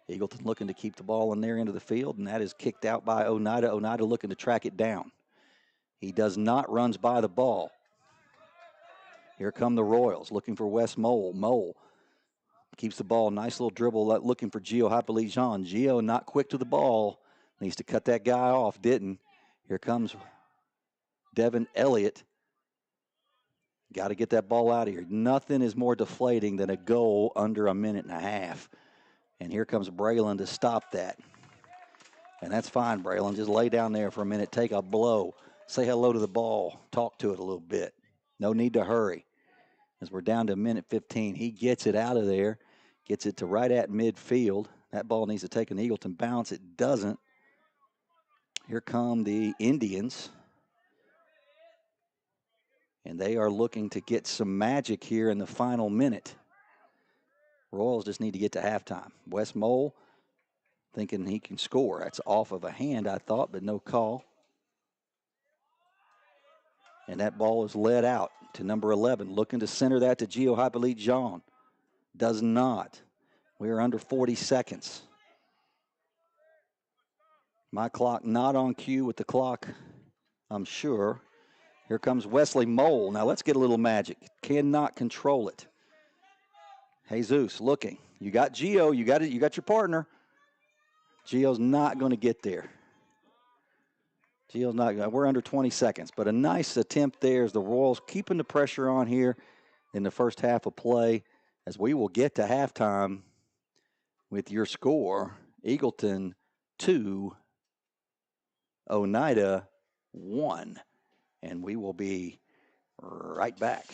Eagleton looking to keep the ball in their end of the field, and that is kicked out by Oneida. Oneida looking to track it down. He does not, runs by the ball. Here come the Royals looking for Wes Mole. Mole keeps the ball, nice little dribble, looking for Gio Hypolijean. Gio not quick to the ball, needs to cut that guy off, didn't. Here comes Devin Elliott. Got to get that ball out of here. Nothing is more deflating than a goal under a minute and a half. And here comes Braylon to stop that. And that's fine, Braylon. Just lay down there for a minute, take a blow, say hello to the ball, talk to it a little bit. No need to hurry. As we're down to a minute 15, he gets it out of there, gets it to right at midfield. That ball needs to take an Eagleton bounce. It doesn't. Here come the Indians. And they are looking to get some magic here in the final minute. Royals just need to get to halftime. Wes Mole thinking he can score. That's off of a hand, I thought, but no call. And that ball is led out to number 11, looking to center that to Gio Hypolijean. Does not. We are under 40 seconds. My clock not on cue with the clock, I'm sure. Here comes Wesley Mole. Now let's get a little magic. Cannot control it. Jesus looking. You got Gio. You got it. You got your partner. Gio's not going to get there. Gio's not going. We're under 20 seconds, but a nice attempt there as the Royals keeping the pressure on here in the first half of play. As we will get to halftime with your score: Eagleton 2, Oneida 1, and we will be right back.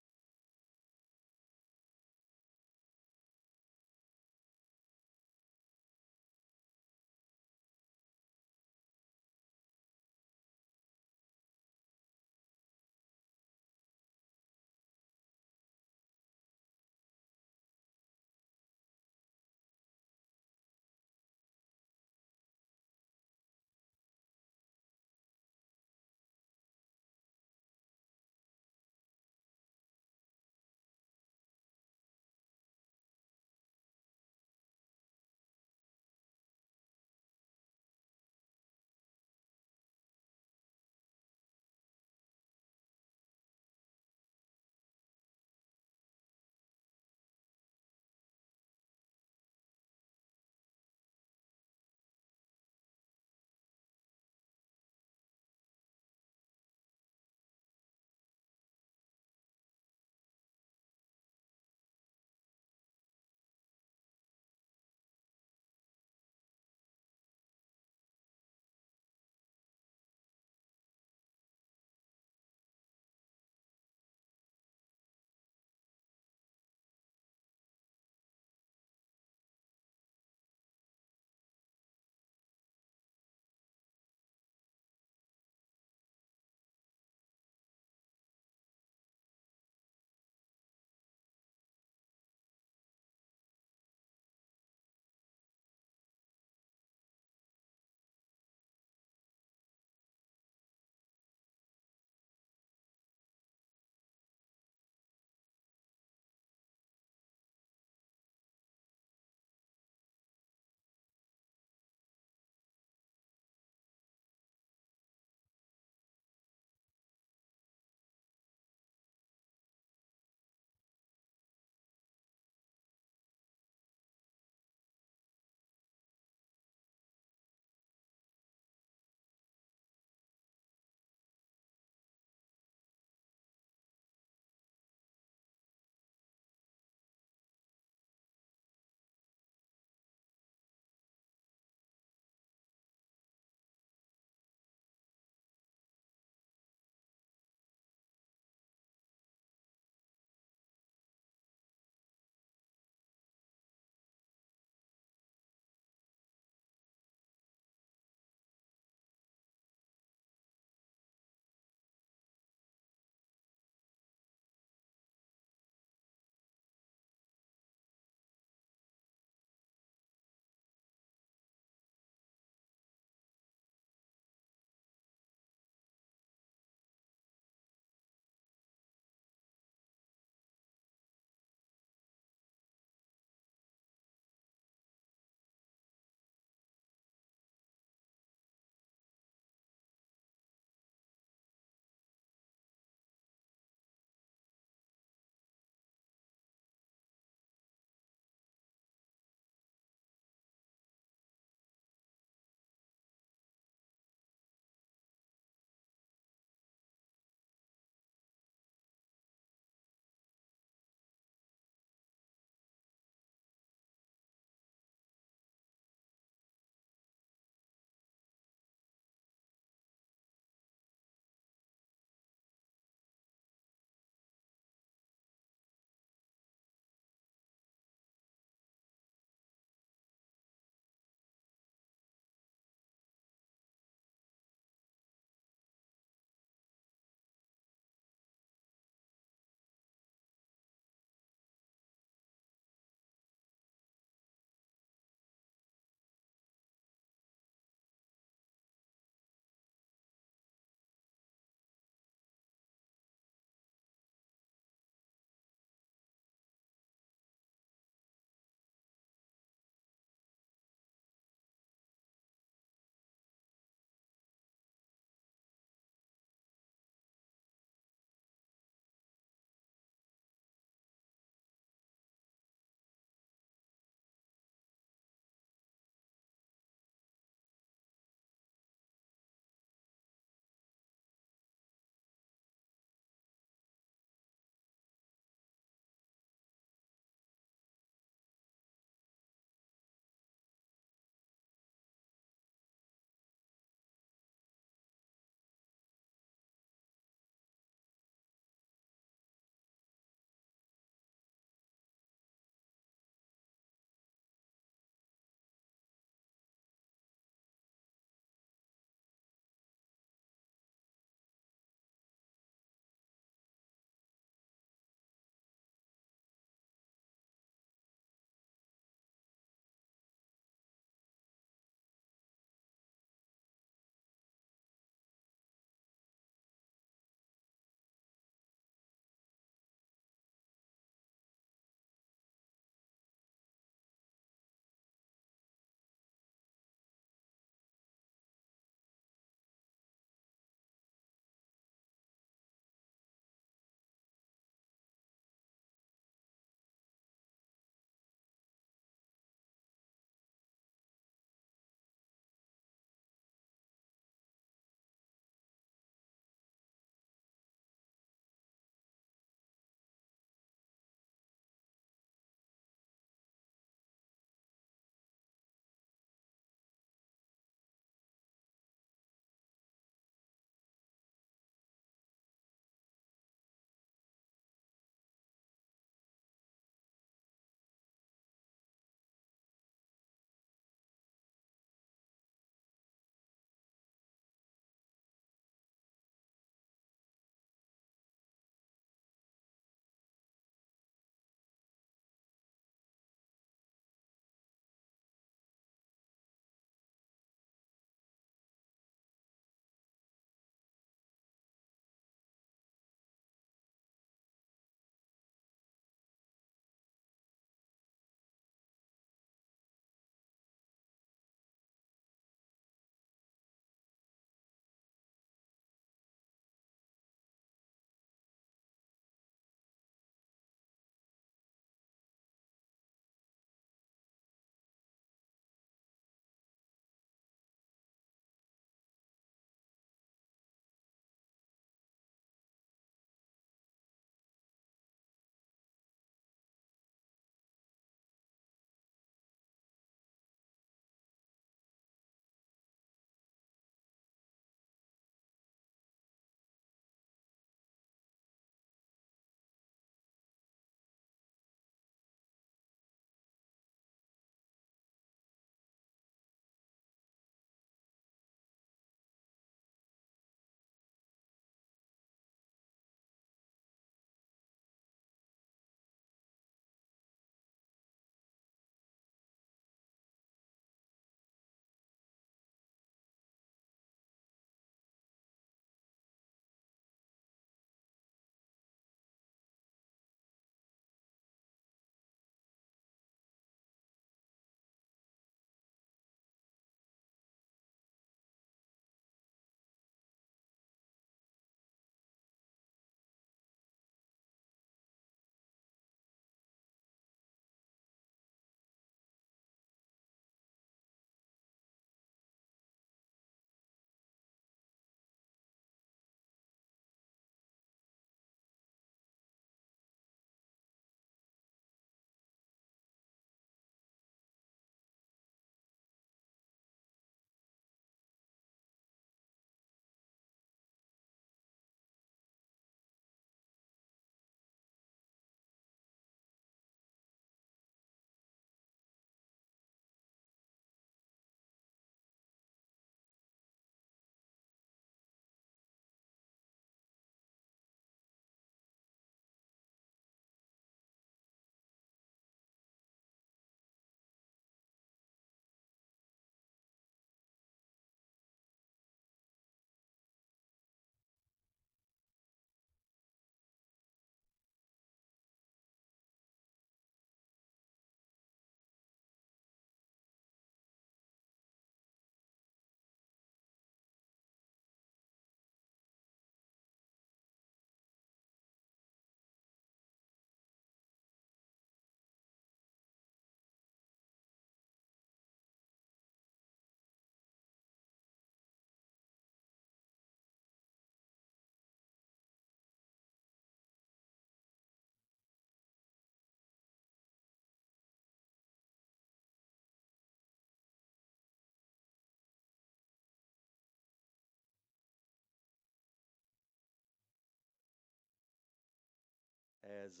as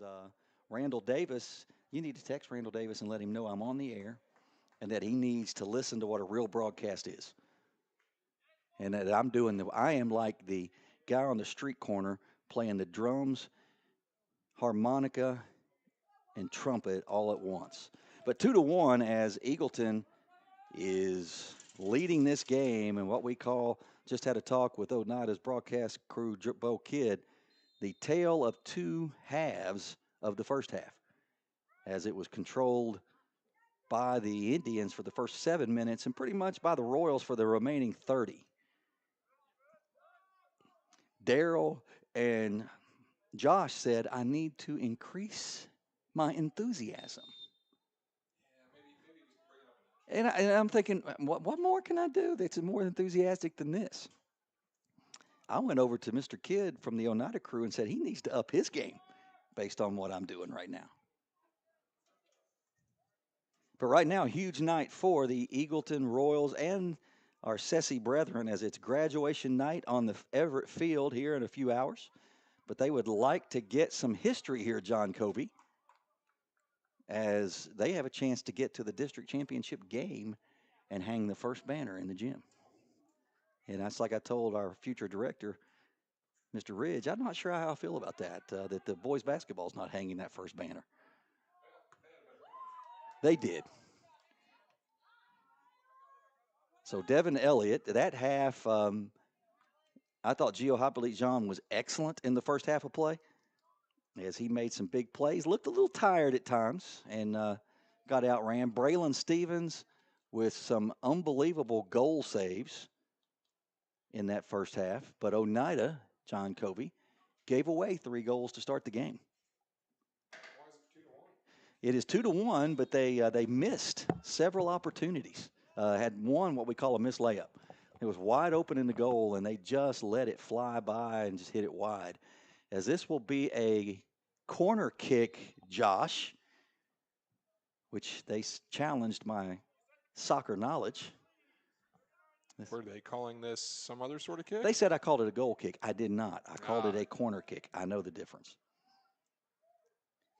Randall Davis, you need to text Randall Davis and let him know I'm on the air and that he needs to listen to what a real broadcast is. And that I am like the guy on the street corner playing the drums, harmonica, and trumpet all at once. But 2-1 as Eagleton is leading this game, and what we call, just had a talk with Oneida's broadcast crew, Bo Kidd, the tale of two halves of the first half, as it was controlled by the Indians for the first 7 minutes and pretty much by the Royals for the remaining 30. Daryl and Josh said, I need to increase my enthusiasm. And I'm thinking, what more can I do that's more enthusiastic than this? I went over to Mr. Kidd from the Oneida crew and said he needs to up his game based on what I'm doing right now. But right now, huge night for the Eagleton Royals and our Sessi brethren, as it's graduation night on the Everett Field here in a few hours. But they would like to get some history here, John Covey, as they have a chance to get to the district championship game and hang the first banner in the gym. And that's like I told our future director, Mr. Ridge, I'm not sure how I feel about that, that the boys basketball is not hanging that first banner. They did. So Devin Elliott, that half, I thought Gio Hippolyte-Jean was excellent in the first half of play as he made some big plays. Looked a little tired at times and got outran. Braylon Stevens with some unbelievable goal saves in that first half. But Oneida, John Covey, gave away 3 goals to start the game. Why is it 2-1? It is 2-1, but they missed several opportunities. Had one what we call a missed layup. It was wide open in the goal, and they just let it fly by and just hit it wide. As this will be a corner kick, Josh, which they challenged my soccer knowledge. Were they calling this some other sort of kick? They said I called it a goal kick. I did not. I called it a corner kick. I know the difference.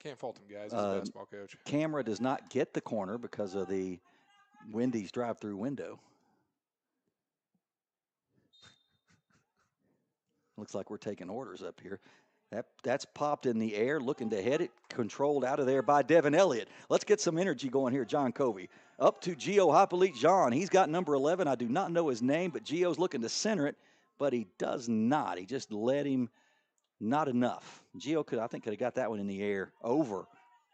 Can't fault him, guys. He's a basketball coach. Camera does not get the corner because of the Wendy's drive-through window. Looks like we're taking orders up here. That's popped in the air, looking to head it, controlled out of there by Devin Elliott. Let's get some energy going here, John Covey. Up to Gio Hippolyte-Jean. He's got number 11. I do not know his name, but Gio's looking to center it, but he does not. He just let him not enough. Gio could have got that one in the air over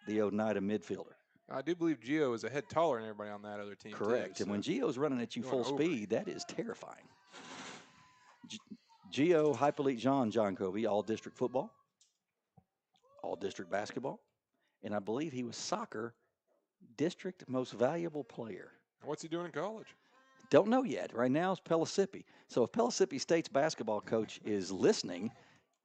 the Oneida midfielder. I do believe Gio is a head taller than everybody on that other team. Correct. Too, and when Gio's running at you full over. speed, that is terrifying. Gio Hippolyte-Jean, John Covey, all district football, all district basketball, and I believe he was soccer district most valuable player. What's he doing in college? Don't know yet. Right now it's Pellissippi. So if Pellissippi State's basketball coach is listening,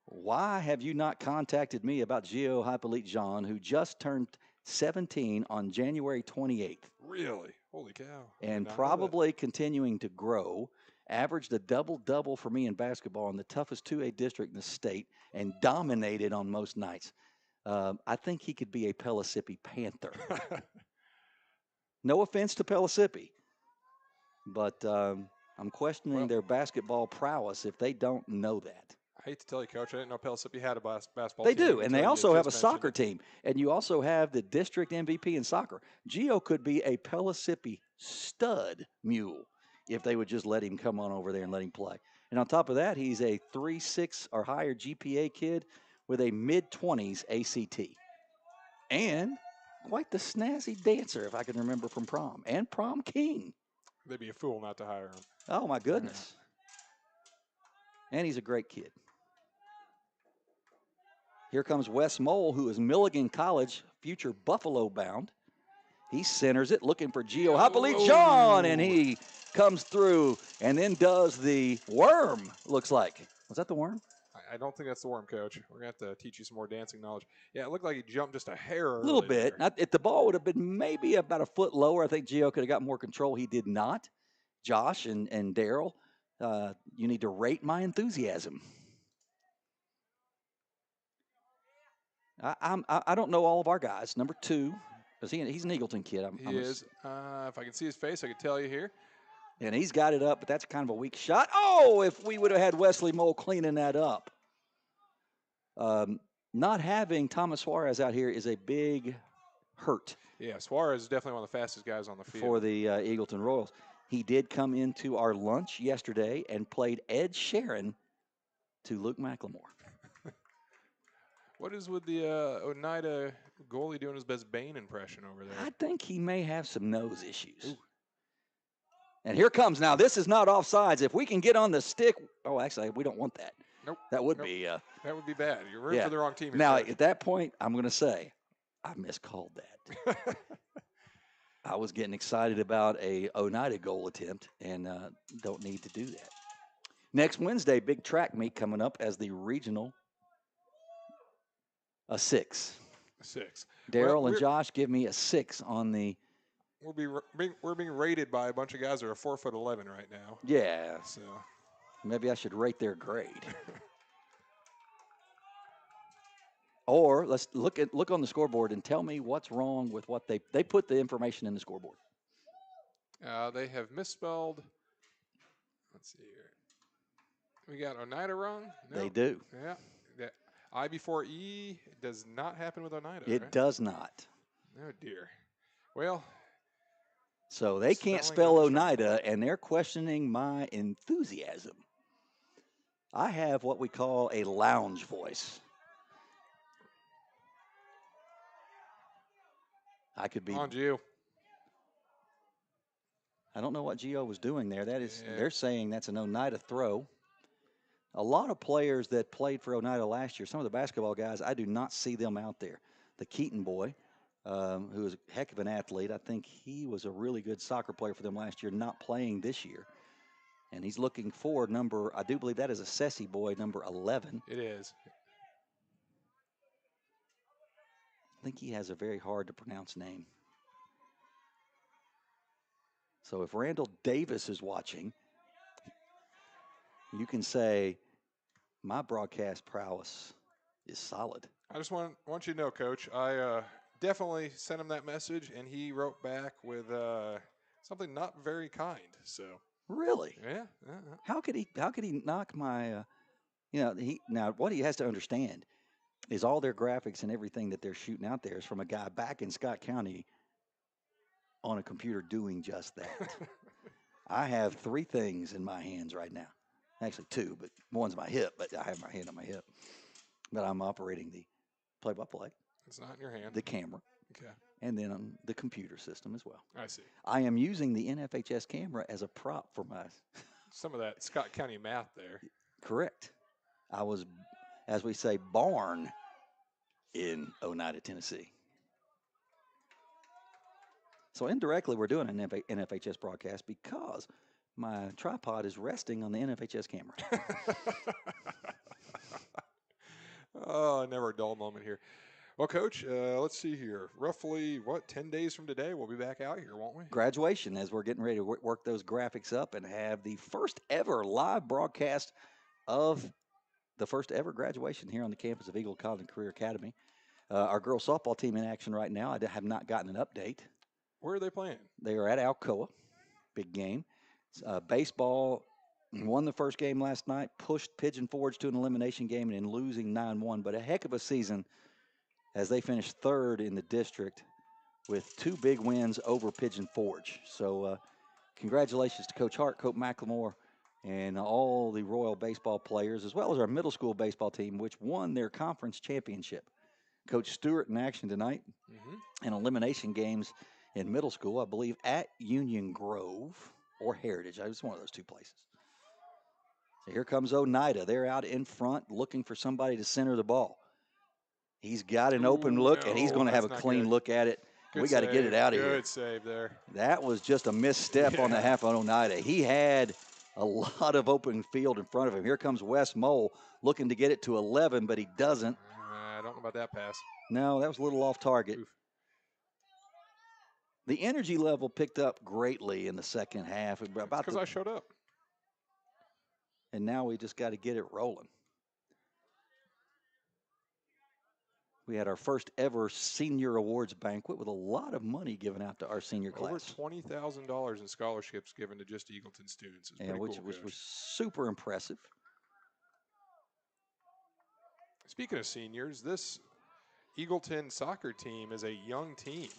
why have you not contacted me about Gio Hippolyte-Jean, who just turned 17 on January 28th? Really? Holy cow. And probably continuing to grow. Averaged a double-double for me in basketball in the toughest 2A district in the state and dominated on most nights. I think he could be a Pellissippi Panther. No offense to Pellissippi, but I'm questioning their basketball prowess if they don't know that. I hate to tell you, Coach, I didn't know Pellissippi had a basketball team. They do, until and they you also have a just soccer mentioned team. And you also have the district MVP in soccer. Gio could be a Pellissippi stud mule if they would just let him come on over there and let him play. And on top of that, he's a 3.6 or higher GPA kid with a mid-20s ACT. And quite the snazzy dancer, if I can remember from prom, and prom king. They'd be a fool not to hire him. Oh, my goodness. And he's a great kid. Here comes Wes Mole, who is Milligan College, future Buffalo bound. He centers it, looking for Gio Hippolyte-Jean, and he comes through and then does the worm, looks like. Was that the worm? I don't think that's the worm, Coach. We're going to have to teach you some more dancing knowledge. Yeah, it looked like he jumped just a hair early. A little bit. If the ball would have been maybe about a foot lower, I think Gio could have got more control. He did not. Josh and Daryl, you need to rate my enthusiasm. I don't know all of our guys. Number 2, because he's an Eagleton kid. He is. If I can see his face, I could tell you here. And he's got it up, but that's kind of a weak shot. Oh, if we would have had Wesley Mole cleaning that up. Not having Thomas Suarez out here is a big hurt. Yeah, Suarez is definitely one of the fastest guys on the field. For the Eagleton Royals. He did come into our lunch yesterday and played Ed Sheeran to Luke McLemore. What is with the Oneida goalie doing his best Bane impression over there? I think he may have some nose issues. Ooh. And here comes now. This is not offsides. If we can get on the stick. Oh, actually, we don't want that. Nope. That would be. That would be bad. You're rooting for the wrong team. Now, at that point, I'm going to say, I miscalled that. I was getting excited about a Oneida goal attempt and don't need to do that. Next Wednesday, big track meet coming up as the regional. A 6. A 6. Daryl and Josh give me a 6 on the. We're being rated by a bunch of guys that are 4'11" right now. Yeah. So maybe I should rate their grade. Or let's look on the scoreboard and tell me what's wrong with what they put the information in the scoreboard. They have misspelled. Let's see here. We got Oneida wrong. No. They do. Yeah. The I before E does not happen with Oneida. It right? does not. Oh dear. Well. So they can't spell Oneida, and they're questioning my enthusiasm. I have what we call a lounge voice. I could be on Gio. I don't know what Gio was doing there. That is, they're saying that's an Oneida throw. A lot of players that played for Oneida last year, some of the basketball guys, I do not see them out there. The Keaton boy, who is a heck of an athlete, I think he was a really good soccer player for them last year, not playing this year. And he's looking for number, I do believe that is a Sessi boy, number 11. It is. I think he has a very hard to pronounce name. So if Randall Davis is watching, you can say my broadcast prowess is solid. I just want you to know, Coach, I definitely sent him that message, and he wrote back with something not very kind. So really, yeah. How could he knock my? Now what he has to understand is all their graphics and everything that they're shooting out there is from a guy back in Scott County on a computer doing just that. I have 3 things in my hands right now. Actually 2, but one's my hip, but I have my hand on my hip. But I'm operating the play-by-play. It's not in your hand. The camera. Okay. And then on the computer system as well. I see. I am using the NFHS camera as a prop for my... Some of that Scott County math there. Correct. I was, as we say, born in Oneida, Tennessee. So indirectly, we're doing an NFHS broadcast because my tripod is resting on the NFHS camera. Oh, never a dull moment here. Well, Coach, let's see here. Roughly, 10 days from today, we'll be back out here, won't we? Graduation, as we're getting ready to work those graphics up and have the first ever live broadcast of the first ever graduation here on the campus of Eagle College and Career Academy. Our girls softball team in action right now. I have not gotten an update. Where are they playing? They are at Alcoa. Big game. Baseball won the first game last night, pushed Pigeon Forge to an elimination game, and in losing 9-1. But a heck of a season as they finished 3rd in the district with 2 big wins over Pigeon Forge. So congratulations to Coach Hart, Coach McLemore, and all the Royal baseball players, as well as our middle school baseball team, which won their conference championship. Coach Stewart in action tonight in elimination games in middle school, I believe, at Union Grove or Heritage. It was one of those 2 places. So here comes Oneida. They're out in front looking for somebody to center the ball. He's got an open look, and he's going to have a clean look at it. We got to get it out of here. Good save there. That was just a misstep on the half on Oneida. He had a lot of open field in front of him. Here comes Wes Mole looking to get it to 11, but he doesn't. I don't know about that pass. No, that was a little off target. Oof. The energy level picked up greatly in the second half. Because I showed up. And now we just got to get it rolling. We had our first ever senior awards banquet with a lot of money given out to our senior Over class. $20,000 in scholarships given to just Eagleton students. It's Yeah, pretty which cool, was Coach. super impressive. Speaking of seniors, this Eagleton soccer team is a young team.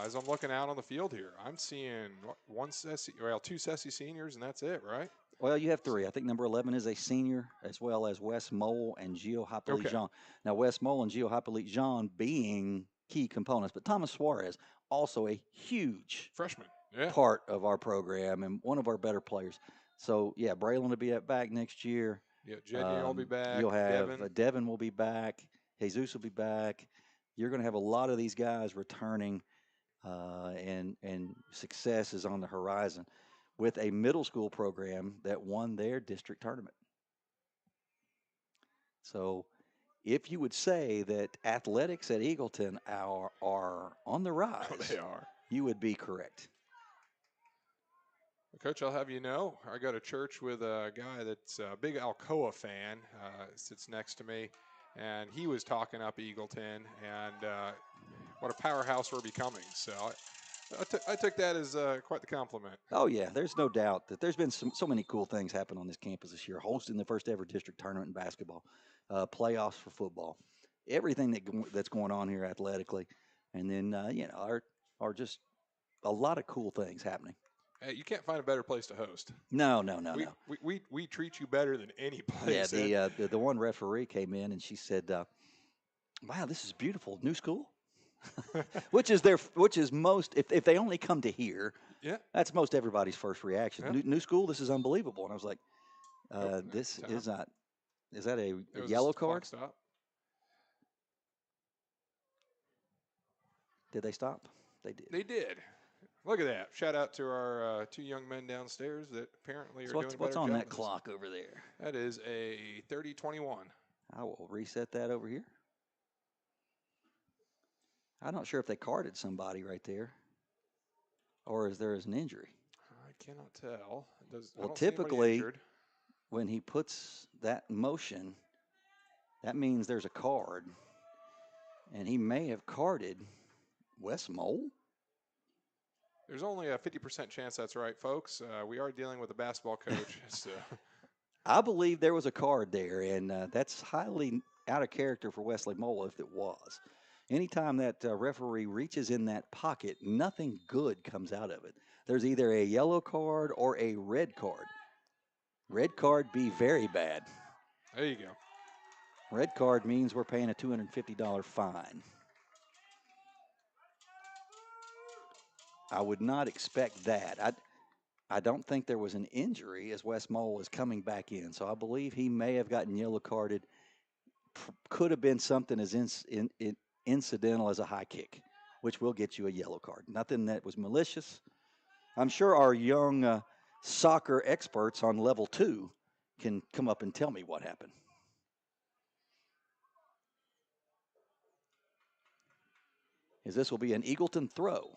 As I'm looking out on the field here, I'm seeing two Sessi seniors, and that's it, right? Well, you have three. I think number 11 is a senior, as well as Wes Mole and Gio Hippolyte Okay. Jean. Now, Wes Mole and Gio Hippolyte Jean being key components, but Thomas Suarez, also a huge Freshman. Yeah. part of our program and one of our better players. So, yeah, Braylon will be back next year. Yeah, Jenny will be back. You'll have Devin. Devin will be back. Jesus will be back. You're going to have a lot of these guys returning, and success is on the horizon with a middle school program that won their district tournament. So, if you would say that athletics at Eagleton are on the rise, Oh, they are. you would be correct. Coach, I'll have you know, I go to church with a guy that's a big Alcoa fan, sits next to me, and he was talking up Eagleton and what a powerhouse we're becoming. So I took that as quite the compliment. Oh, yeah, there's no doubt that there's been so many cool things happen on this campus this year. Hosting the first ever district tournament in basketball, playoffs for football, everything that's going on here athletically. And then, are just a lot of cool things happening. Hey, you can't find a better place to host. No. We treat you better than any place. Yeah, the one referee came in and she said, "Wow, this is beautiful. New school," which is most if they only come to here. Yeah, that's most everybody's first reaction. Yeah. New school. This is unbelievable. And I was like, "This time. is not. Is that a It was yellow a clock card? Stop. Did they stop? They did. They did. Look at that. Shout out to our two young men downstairs that apparently are doing a better What's on job that than us. clock over there? That is a 30-21. I will reset that over here. I'm not sure if they carded somebody right there, or is there an injury? I cannot tell. I Well, don't see anybody typically, injured. when he puts that in motion, that means there's a card, and he may have carded Wes Mole. There's only a 50% chance that's right, folks. We are dealing with a basketball coach. So. I believe there was a card there, and that's highly out of character for Wesley Mole if it was. Anytime that referee reaches in that pocket, nothing good comes out of it. There's either a yellow card or a red card. Red card be very bad. There you go. Red card means we're paying a $250 fine. I would not expect that. I don't think there was an injury as Wes Mole is coming back in, so I believe he may have gotten yellow carded. Could have been something as incidental as a high kick, which will get you a yellow card. Nothing that was malicious. I'm sure our young soccer experts on level 2 can come up and tell me what happened. As this will be an Eagleton throw.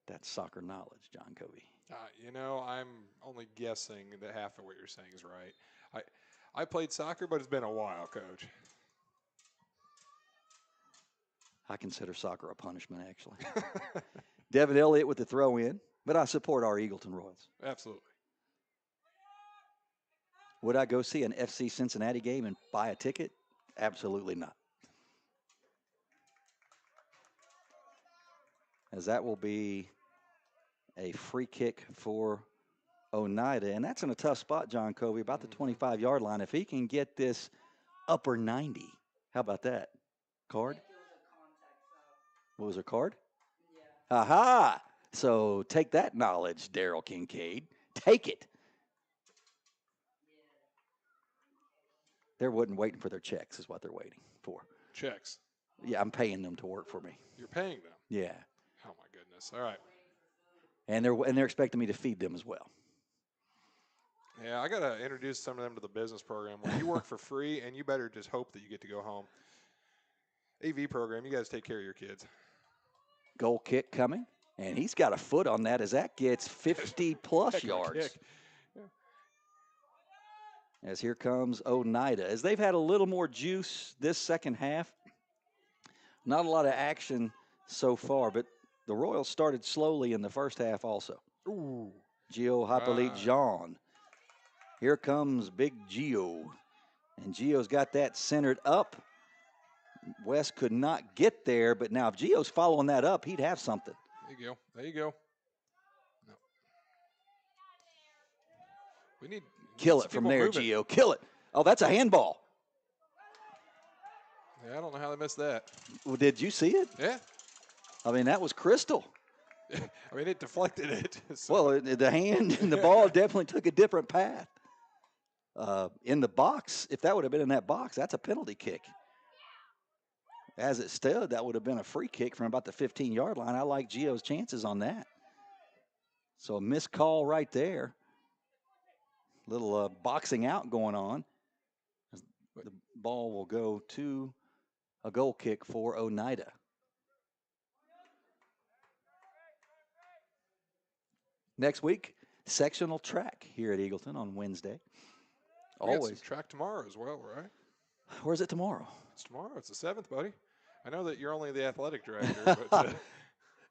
That's soccer knowledge, John Covey. I'm only guessing that half of what you're saying is right. I played soccer, but it's been a while, Coach. I consider soccer a punishment, actually. Devin Elliott with the throw in, but I support our Eagleton Royals. Absolutely. Would I go see an FC Cincinnati game and buy a ticket? Absolutely not. As that will be a free kick for Oneida, and that's in a tough spot, John Covey, about the 25-yard line. If he can get this upper 90, how about that? Card? What was her card? Yeah. Aha! So take that knowledge, Daryl Kincaid. Take it. They're waiting for their checks is what they're waiting for. Checks. Yeah, I'm paying them to work for me. You're paying them? Yeah. Oh, my goodness. All right. And they're expecting me to feed them as well. Yeah, I got to introduce some of them to the business program where you work for free and you better just hope that you get to go home. AV program, you guys take care of your kids. Goal kick coming, and he's got a foot on that as that gets 50-plus yards. Yeah. as here comes Oneida. As they've had a little more juice this second half, not a lot of action so far, but the Royals started slowly in the first half also. Ooh. Gio Hippolyte Jean. Here comes Big Gio. And Gio's got that centered up. West could not get there, but now if Gio's following that up, he'd have something. There you go. There you go. No. We need Kill some it from people there, moving. Gio. Kill it. Oh, that's a handball. Yeah, I don't know how they missed that. Well, did you see it? Yeah. I mean, that was crystal. I mean, it deflected it. So. Well, the hand and the ball definitely took a different path. In the box, if that would have been in that box, that's a penalty kick. As it stood, that would have been a free kick from about the 15-yard line. I like Gio's chances on that. So a missed call right there. Little boxing out going on. The ball will go to a goal kick for Oneida. Next week, sectional track here at Eagleton on Wednesday. We got Always. some track tomorrow as well, right? Where's it tomorrow? It's tomorrow. It's the 7th, buddy. I know that you're only the athletic director, but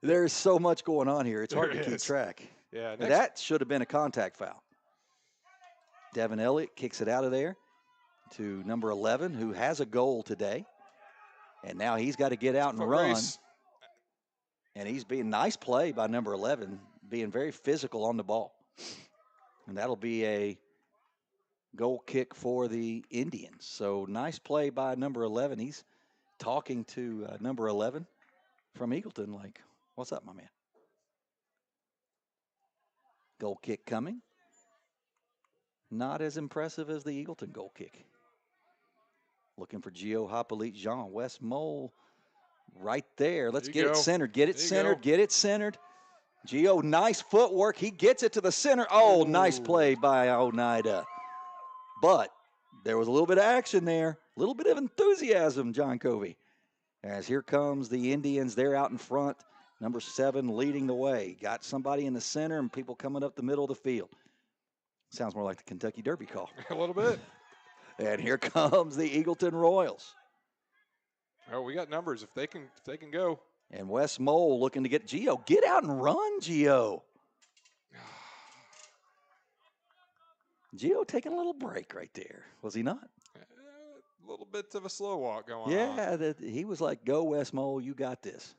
There's so much going on here. It's hard There to keep is. track. yeah. But that should have been a contact foul. Devin Elliott kicks it out of there to number 11, who has a goal today. And now he's got to get out and foot run. race. And he's being nice play by number 11, being very physical on the ball. And that'll be a goal kick for the Indians. So nice play by number 11. He's talking to number 11 from Eagleton like, what's up, my man? Goal kick coming. Not as impressive as the Eagleton goal kick. Looking for Gio Hippolyte Jean. West Mole right there. Let's get it centered. Get it centered. Get it centered. Gio, nice footwork. He gets it to the center. Oh, nice play by Oneida. But there was a little bit of action there. A little bit of enthusiasm, John Covey. As here comes the Indians. They're out in front. Number 7 leading the way. Got somebody in the center and people coming up the middle of the field. Sounds more like the Kentucky Derby call. A little bit. And here comes the Eagleton Royals. Oh, we got numbers if they can go. And Wes Mole looking to get Gio. Get out and run, Gio. Gio taking a little break right there. Was he not? A little bit of a slow walk going on. Yeah, he was like, go Wes Mole, you got this.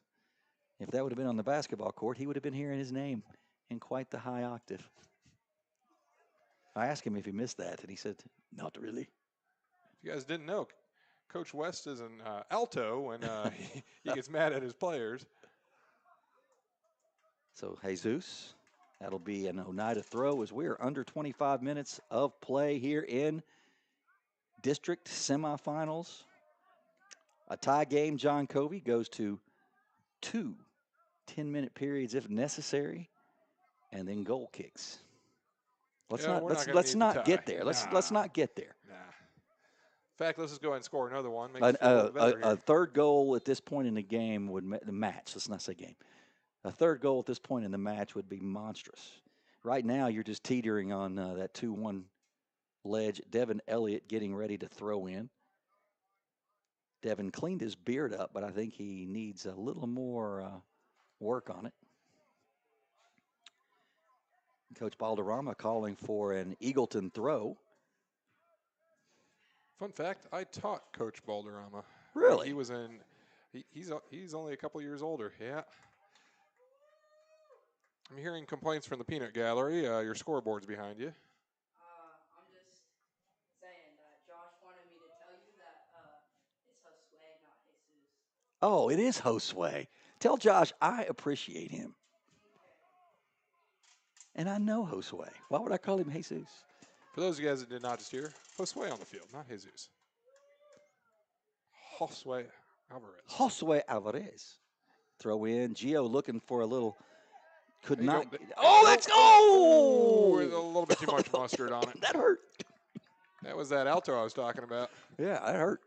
If that would have been on the basketball court, he would have been hearing his name in quite the high octave. I asked him if he missed that, and he said, not really. If you guys didn't know, Coach West is an alto when he gets mad at his players. So Jesus, that'll be an Oneida throw as we're under 25 minutes of play here in district semifinals. A tie game, John Covey, goes to 2 10-minute periods if necessary, and then goal kicks. Let's not get there. Let's not get there. Nah. In fact, let's just go ahead and score another one. Make A third goal at this point in the game would the match. Let's not say game. A third goal at this point in the match would be monstrous. Right now, you're just teetering on that 2-1 ledge. Devin Elliott getting ready to throw in. Devin cleaned his beard up, but I think he needs a little more work on it. Coach Balderrama calling for an Eagleton throw. Fun fact, I taught Coach Balderrama. Really? He was in he's only a couple years older. Yeah. I'm hearing complaints from the peanut gallery. Your scoreboard's behind you. I'm just saying that Josh wanted me to tell you that it's Josue, not Jesus. Oh, it is Josue. Tell Josh I appreciate him. And I know Josue. Why would I call him Jesus? For those of you guys that did not just hear, Josue on the field, not Jesus. Josue Alvarez. Josue Alvarez. Throw in. Gio looking for a little. Could There you not. go. Oh, let's go! With a little bit too much mustard on it. That hurt. That was that alto I was talking about. Yeah, that hurt.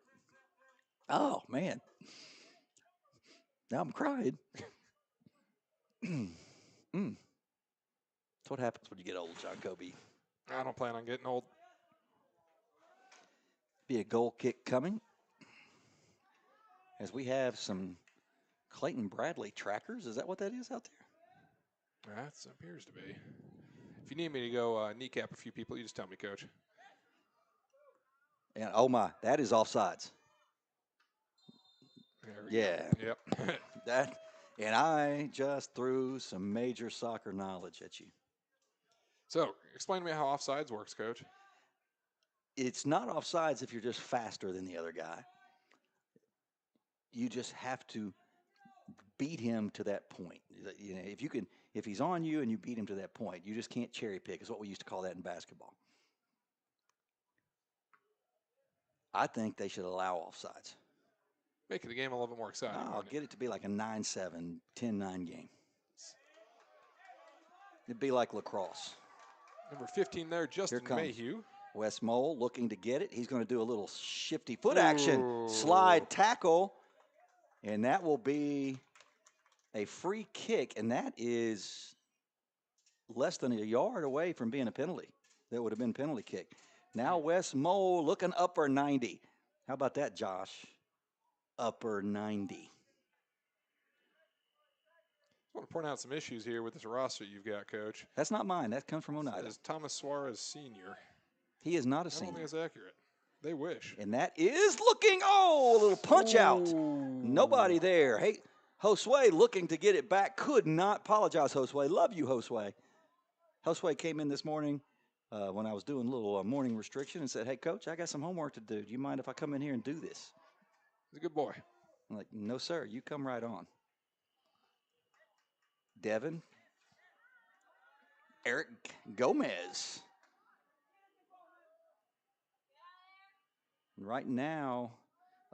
Oh, man. Now I'm crying. That's what happens when you get old, John Covey. I don't plan on getting old. Be a goal kick coming. As we have some Clayton Bradley trackers. Is that what that is out there? That appears to be. If you need me to go kneecap a few people, you just tell me, Coach. And oh my, that is offsides. There we Yeah. go. Yep. That, and I just threw some major soccer knowledge at you. So, explain to me how offsides works, Coach. It's not offsides if you're just faster than the other guy. You just have to beat him to that point. You know, if he's on you and you beat him to that point, you just can't cherry pick. Is what we used to call that in basketball. I think they should allow offsides. Making the game a little bit more exciting. I'll get it to be like a 9-7, 10-9 game. It'd be like lacrosse. Number 15 there, Justin Mayhew. Wes Mole looking to get it. He's going to do a little shifty foot action, slide tackle, and that will be a free kick, and that is less than a yard away from being a penalty. That would have been penalty kick. Now Wes Mole looking upper 90. How about that, Josh? Upper 90. I want to point out some issues here with this roster you've got, Coach. That's not mine. That comes from Oneida. This is Thomas Suarez Sr. He is not a I don't senior. think it's accurate. They wish. And that is looking, a little punch out. Nobody there. Hey, Josue looking to get it back. Could not apologize, Josue. Love you, Josue. Josue came in this morning when I was doing a little morning restriction and said, hey, Coach, I got some homework to do. Do you mind if I come in here and do this? He's a good boy. I'm like, no, sir. You come right on. Devin. Eric Gomez. Right now,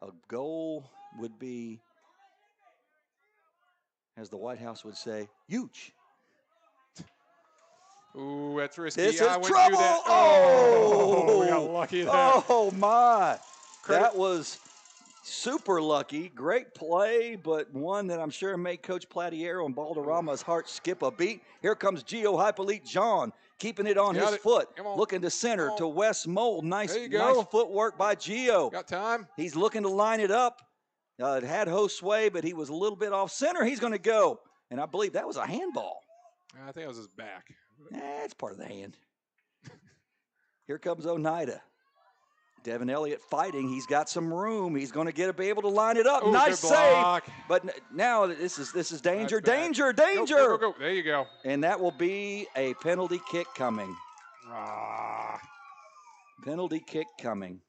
a goal would be, as the White House would say, huge. Ooh, that's risky. This is wouldn't trouble. do that. Oh, we got lucky there. Oh, my. Credit. That was super lucky. Great play, but one that I'm sure made Coach Platiero and Balderrama's heart skip a beat. Here comes Gio Hypolite John, keeping it on his foot, looking to center to Wes Mole. Nice footwork by Gio. Got time. He's looking to line it up. It had Josue, but he was a little bit off center. He's going to go, and I believe that was a handball. I think it was his back. It's part of the hand. Here comes Oneida. Devin Elliott fighting. He's got some room. He's going to be able to line it up. Ooh, nice save. But now this is danger, danger. Go. There you go. And that will be a penalty kick coming. Penalty kick coming.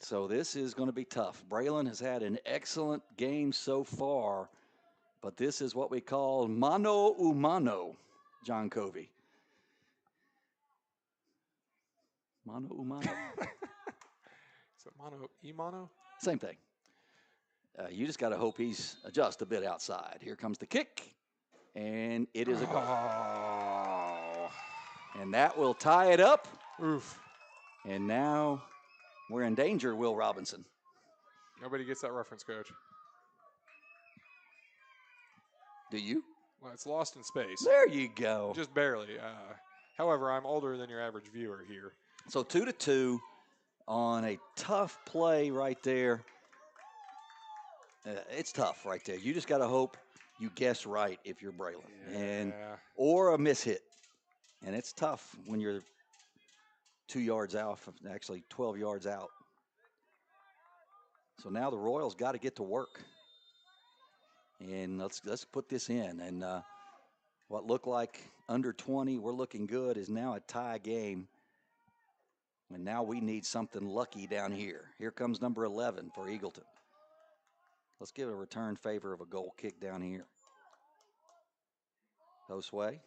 So this is going to be tough. Braylon has had an excellent game so far, but this is what we call mano a mano, John Covey. Mano a mano. Is it mono? Same thing. You just got to hope he's just a bit outside. Here comes the kick, and it is a goal. Oh. And that will tie it up. Oof. And now we're in danger, Will Robinson. Nobody gets that reference, Coach. Do you? Well, it's lost in space. There you go. Just barely. However, I'm older than your average viewer here. So 2-2 on a tough play right there. It's tough right there. You just got to hope you guess right if you're Braylon, or a miss hit. And it's tough when you're 2 yards out, actually 12 yards out. So now the Royals got to get to work. And let's put this in. And what looked like under 20, we're looking good, is now a tie game. And now we need something lucky down here. Here comes number 11 for Eagleton. Let's give a return favor of a goal kick down here. Josue.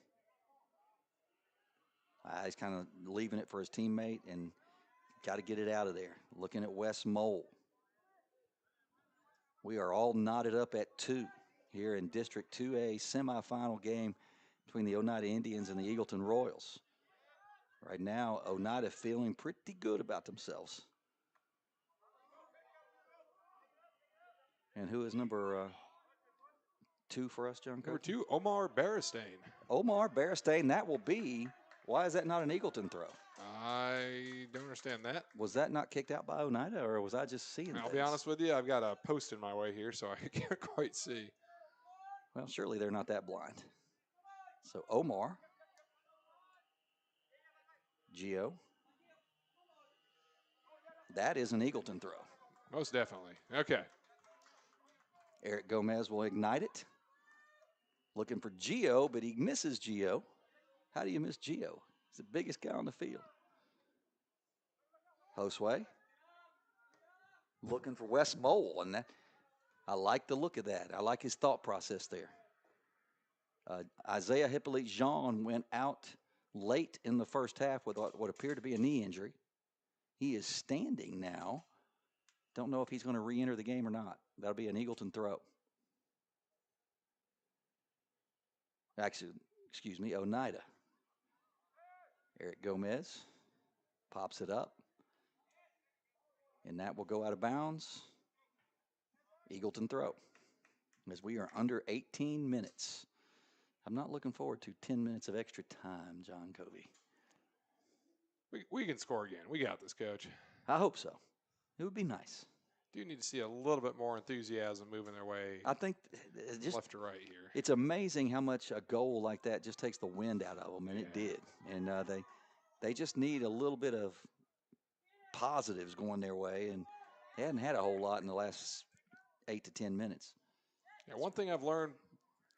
He's kind of leaving it for his teammate and got to get it out of there. Looking at Wes Mole. We are all knotted up at 2 here in District 2A semifinal game between the Oneida Indians and the Eagleton Royals. Right now, Oneida feeling pretty good about themselves. And who is number 2 for us, John? Number Coach? 2, Omar Beristain. Omar Beristain, that will be. Why is that not an Eagleton throw? I don't understand that. Was that not kicked out by Oneida, or was I just seeing I'll things? be honest with you, I've got a post in my way here, so I can't quite see. Well, surely they're not that blind. So Omar, Gio, that is an Eagleton throw. Most definitely. Okay. Eric Gomez will ignite it. Looking for Gio, but he misses Gio. How do you miss Gio? He's the biggest guy on the field. Josue looking for Wes Mole, and that, I like the look of that. I like his thought process there. Isaiah Hippolyte Jean went out late in the first half with what appeared to be a knee injury. He is standing now. Don't know if he's going to re-enter the game or not. That'll be an Eagleton throw. Actually, excuse me, Oneida. Eric Gomez pops it up. And that will go out of bounds. Eagleton throw. As we are under 18 minutes. I'm not looking forward to 10 minutes of extra time, John Covey. We can score again. We got this, Coach. I hope so. It would be nice. Do need to see a little bit more enthusiasm moving their way I think just left to right here. it's amazing how much a goal like that just takes the wind out of them, and it did. And they just need a little bit of positives going their way, and they hadn't had a whole lot in the last 8 to 10 minutes. Yeah, one thing I've learned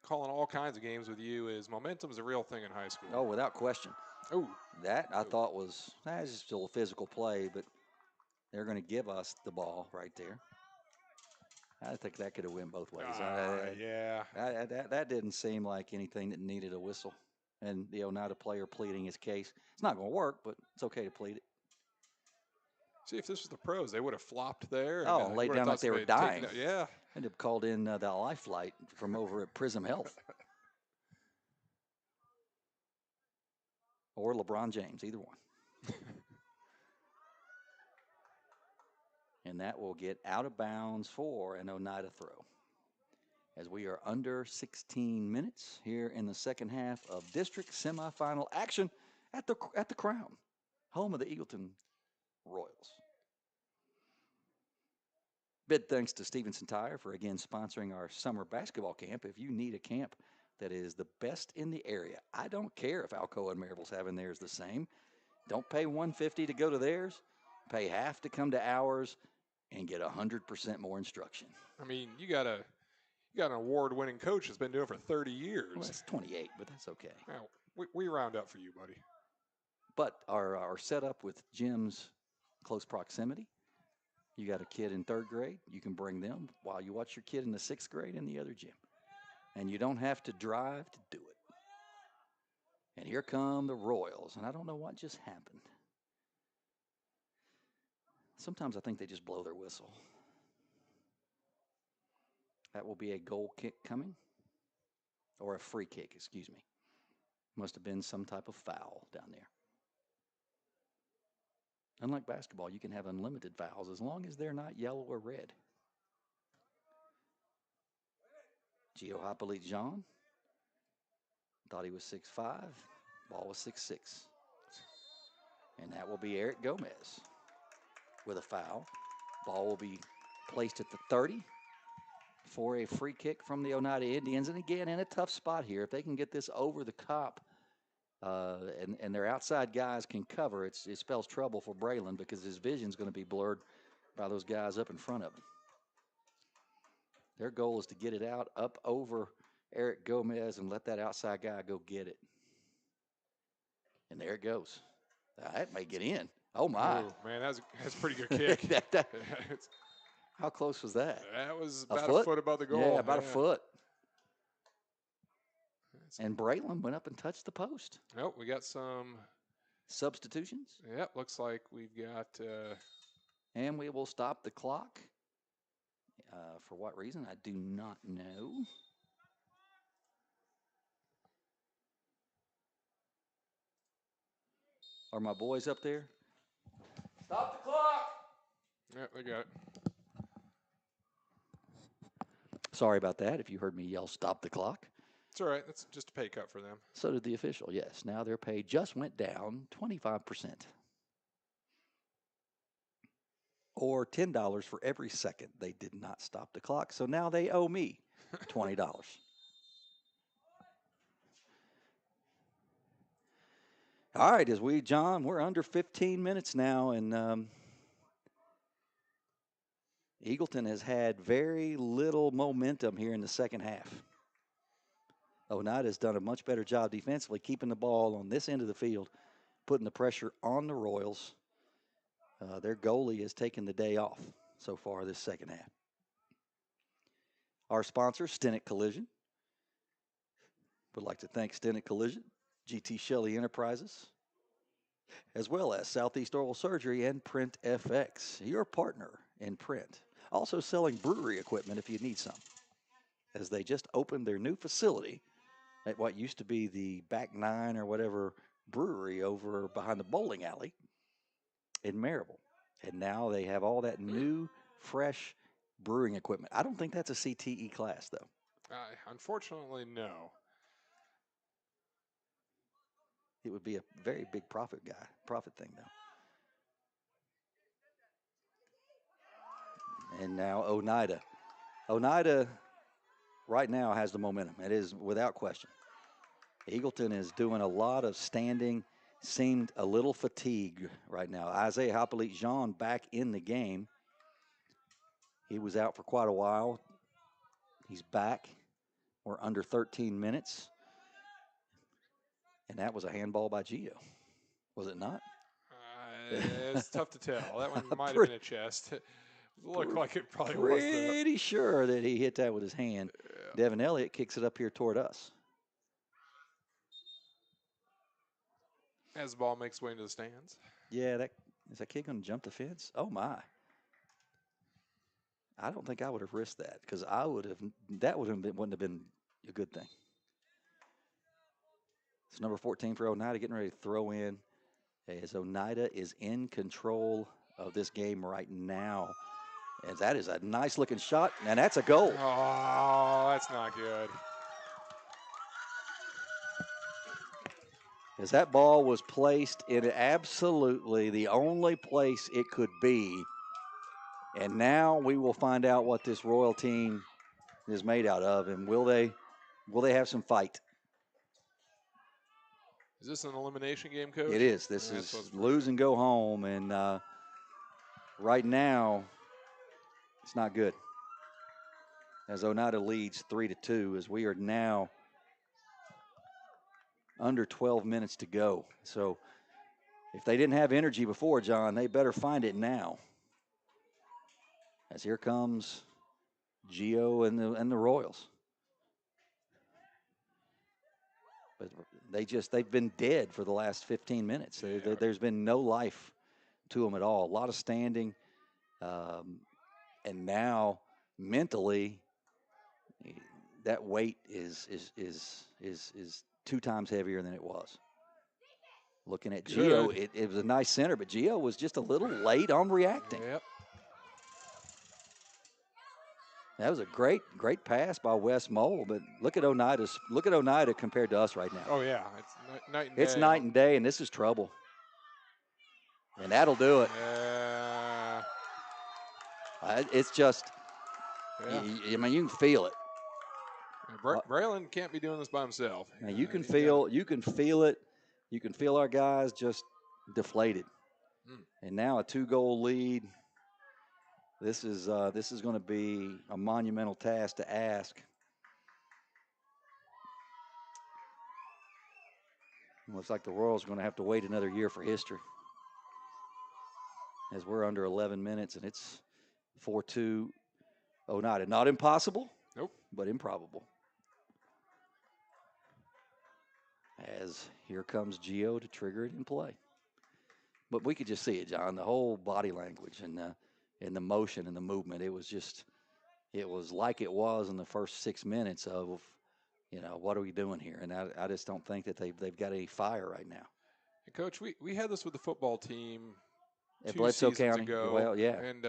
calling all kinds of games with you is momentum is a real thing in high school. Oh, without question. Oh, That I thought was just still a physical play, but they're going to give us the ball right there. I think that could have went both ways. yeah. That didn't seem like anything that needed a whistle. And the Oneida player pleading his case. It's not going to work, but it's okay to plead it. See, if this was the pros, they would have flopped there. And, Oh, laid down like they were dying. Yeah. I'd have called in the life flight from over at Prism Health. Or LeBron James, either one. And that will get out of bounds for an Oneida throw. As we are under 16 minutes here in the second half of district semifinal action at the Crown, home of the Eagleton Royals. Big thanks to Stevenson Tire for again sponsoring our summer basketball camp. If you need a camp that is the best in the area, I don't care if Alcoa and Maribel's having theirs the same. Don't pay $150 to go to theirs. Pay half to come to ours and get 100% more instruction. I mean, you got an award-winning coach that's been doing it for 30 years. Well, it's 28, but that's okay. Now, we round up for you, buddy. But our setup with gyms close proximity. You got a kid in 3rd grade, you can bring them while you watch your kid in the 6th grade in the other gym. And you don't have to drive to do it. And here come the Royals, and I don't know what just happened. Sometimes I think they just blow their whistle. That will be a goal kick coming, or a free kick, excuse me. Must have been some type of foul down there. Unlike basketball, you can have unlimited fouls as long as they're not yellow or red. Gio Hippolyte Jean thought he was 6'5", ball was 6'6". And that will be Eric Gomez with a foul. Ball will be placed at the 30 for a free kick from the Oneida Indians. And again, in a tough spot here. If they can get this over the top and their outside guys can cover, it spells trouble for Braylon because his vision's going to be blurred by those guys up in front of him. Their goal is to get it out up over Eric Gomez and let that outside guy go get it. And there it goes. That may get in. Oh, my. Oh, man, that's a pretty good kick. How close was that? That was about a a foot above the goal. Yeah, about a foot. And Braylon went up and touched the post. Nope, we got some substitutions. Yep, looks like we've got. And we will stop the clock. For what reason? I do not know. Are my boys up there? Stop the clock! Yep, they got it. Sorry about that if you heard me yell, stop the clock. It's all right. That's just a pay cut for them. So did the official, yes. Now their pay just went down 25%. Or $10 for every second they did not stop the clock. So now they owe me $20. All right, John, we're under 15 minutes now, and Eagleton has had very little momentum here in the second half. Oneida has done a much better job defensively, keeping the ball on this end of the field, putting the pressure on the Royals. Their goalie has taken the day off so far this second half. Our sponsor, Stennett Collision. Would like to thank Stennett Collision, GT Shelley Enterprises, as well as Southeast Oral Surgery and Print FX, your partner in print. Also selling brewery equipment if you need some, as they just opened their new facility at what used to be the Back Nine or whatever brewery over behind the bowling alley in Marable. And now they have all that new, fresh brewing equipment. I don't think that's a CTE class, though. Unfortunately, no. It would be a very big profit thing, though. And now Oneida. Oneida right now has the momentum. It is without question. Eagleton is doing a lot of standing, seemed a little fatigued right now. Isaiah Hippolyte-Jean back in the game. He was out for quite a while. He's back. We're under 13 minutes. And that was a handball by Gio. Was it not? It's tough to tell. That one might have been a chest. It looked like it probably was. Pretty sure that he hit that with his hand. Yeah. Devin Elliott kicks it up here toward us. As the ball makes way into the stands. Yeah, is that kid going to jump the fence? Oh, my. I don't think I would have risked that because wouldn't have been a good thing. It's number 14 for Oneida getting ready to throw in as Oneida is in control of this game right now. And that is a nice looking shot, and that's a goal. Oh, that's not good. As that ball was placed in absolutely the only place it could be. And now we will find out what this Royal team is made out of, and will they have some fight? Is this an elimination game, Coach? It is. This is lose and go home, and right now it's not good. As Oneida leads 3-2, as we are now under 12 minutes to go. So if they didn't have energy before, John, they better find it now. As here comes Gio and the Royals. But they've been dead for the last 15 minutes. Yeah. There's been no life to them at all. A lot of standing, and now mentally, that weight is 2 times heavier than it was. Looking at Gio, it was a nice center, but Gio was just a little late on reacting. Yep. That was a great pass by Wes Mole, but look at Oneida compared to us right now. Oh yeah, it's night and day. It's night and day, and this is trouble. And that'll do it. Yeah. It's just, I mean, you can feel it. Braylon can't be doing this by himself. Now you can feel it. You can feel our guys just deflated. And now a 2-goal lead. This is going to be a monumental task to ask. Looks like the Royals are going to have to wait another year for history. As we're under 11 minutes and it's 4-2 Oneida. Not impossible. Nope. But improbable. As here comes Gio to trigger it in play. But we could just see it, John. The whole body language and the motion and the movement. It was like it was in the first 6 minutes of, what are we doing here? And I just don't think that they've got any fire right now. And Coach, we had this with the football team at 2 Bledsoe seasons County ago. Well, yeah. And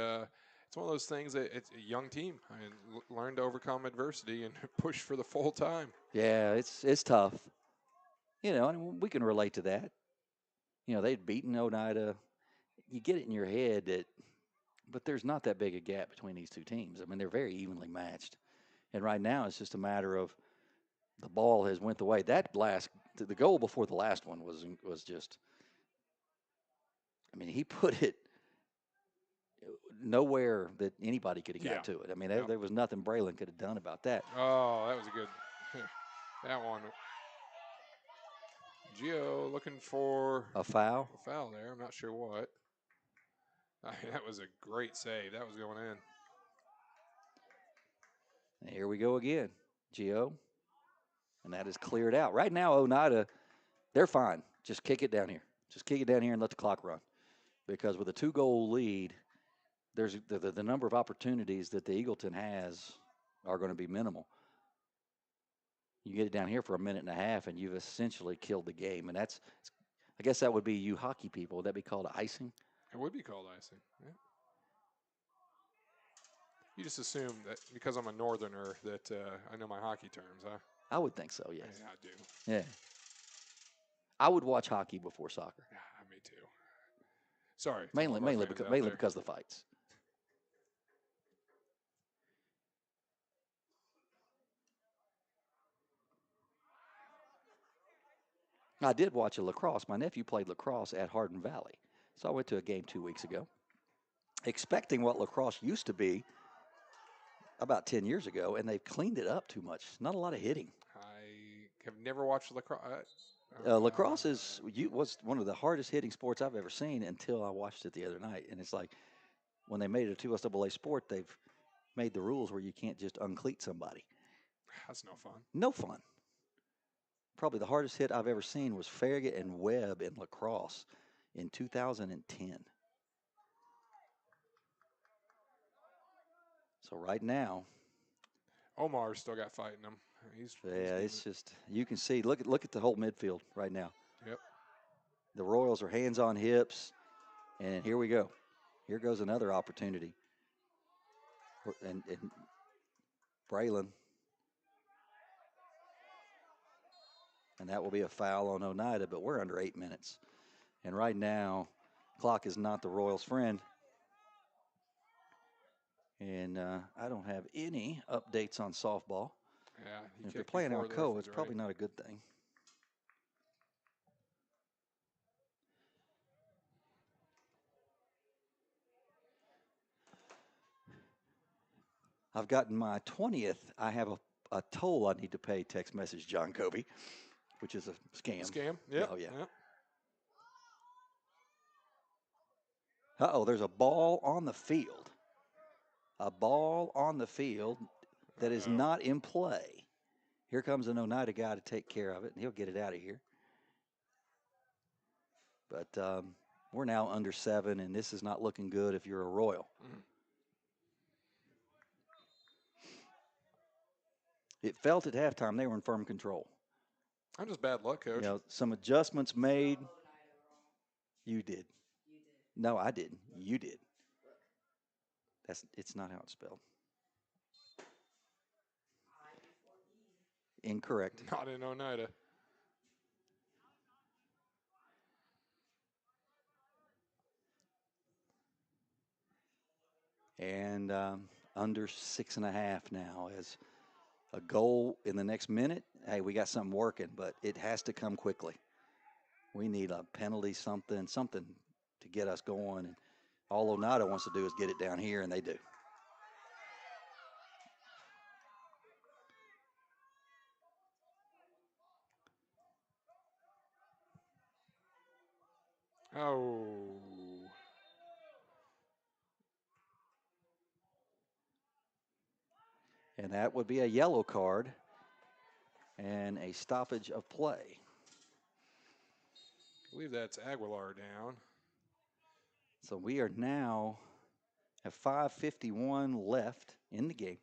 it's one of those things that it's a young team. I mean, learn to overcome adversity and push for the full time. Yeah, it's tough. You know, and we can relate to that. You know, they'd beaten Oneida. You get it in your head that, but there's not that big a gap between these two teams. I mean, they're very evenly matched. And right now, it's just a matter of the ball has went the way. The goal before the last one was just. I mean, he put it nowhere that anybody could have got Yeah. to it. I mean, Yep. there was nothing Braylon could have done about that. Oh, that was a good. That one. Gio looking for A foul. a foul there. I'm not sure what. I mean, that was a great save. That was going in. And here we go again, Gio. And that is cleared out. Right now, Oneida, they're fine. Just kick it down here. Just kick it down here and let the clock run. Because with a 2-goal lead, there's the number of opportunities that the Eagleton has are going to be minimal. You get it down here for a minute and a half, and you've essentially killed the game. And I guess that would be you hockey people. Would that be called icing? It would be called icing. Yeah. You just assume that because I'm a northerner that I know my hockey terms, huh? I would think so, yes. Yeah, I do. Yeah. I would watch hockey before soccer. Yeah, me too. Sorry. to all Mainly, of our mainly, fans because, out mainly there. because of the fights. I did watch a lacrosse. My nephew played lacrosse at Hardin Valley. So I went to a game 2 weeks ago, expecting what lacrosse used to be about 10 years ago, and they've cleaned it up too much. Not a lot of hitting. I have never watched lacrosse. Lacrosse was one of the hardest hitting sports I've ever seen until I watched it the other night. And it's like when they made it a 2SAA sport, they've made the rules where you can't just uncleat somebody. That's no fun. No fun. Probably the hardest hit I've ever seen was Farragut and Webb in lacrosse in 2010. So right now, Omar's still got fight in him. He's it's just you can see. Look at the whole midfield right now. Yep. The Royals are hands on hips, and here we go. Here goes another opportunity. And Braylon. And that will be a foul on Oneida, but we're under 8 minutes. And right now, clock is not the Royals' friend. And I don't have any updates on softball. Yeah. If they're playing Alcoa, it's probably not a good thing. I've gotten my 20th. I have a toll I need to pay text message, John Kobe, which is a scam. Scam? Yep. Oh, yeah. Yep. Uh-oh, there's a ball on the field. A ball on the field that is not in play. Here comes an Oneida guy to take care of it, and he'll get it out of here. But we're now under 7, and this is not looking good if you're a Royal. Mm. It felt at halftime they were in firm control. I'm just bad luck, Coach. You know, some adjustments made. Spelled Oneida wrong. You did. You did. No, I didn't. You did. Look. It's not how it's spelled. I before E. Incorrect. Not in Oneida. And under 6.5 now as a goal in the next minute. Hey, we got something working, but it has to come quickly. We need a penalty, something to get us going. And all Oneida wants to do is get it down here, and they do. Oh. And that would be a yellow card and a stoppage of play. I believe that's Aguilar down. So we are now at 5:51 left in the game.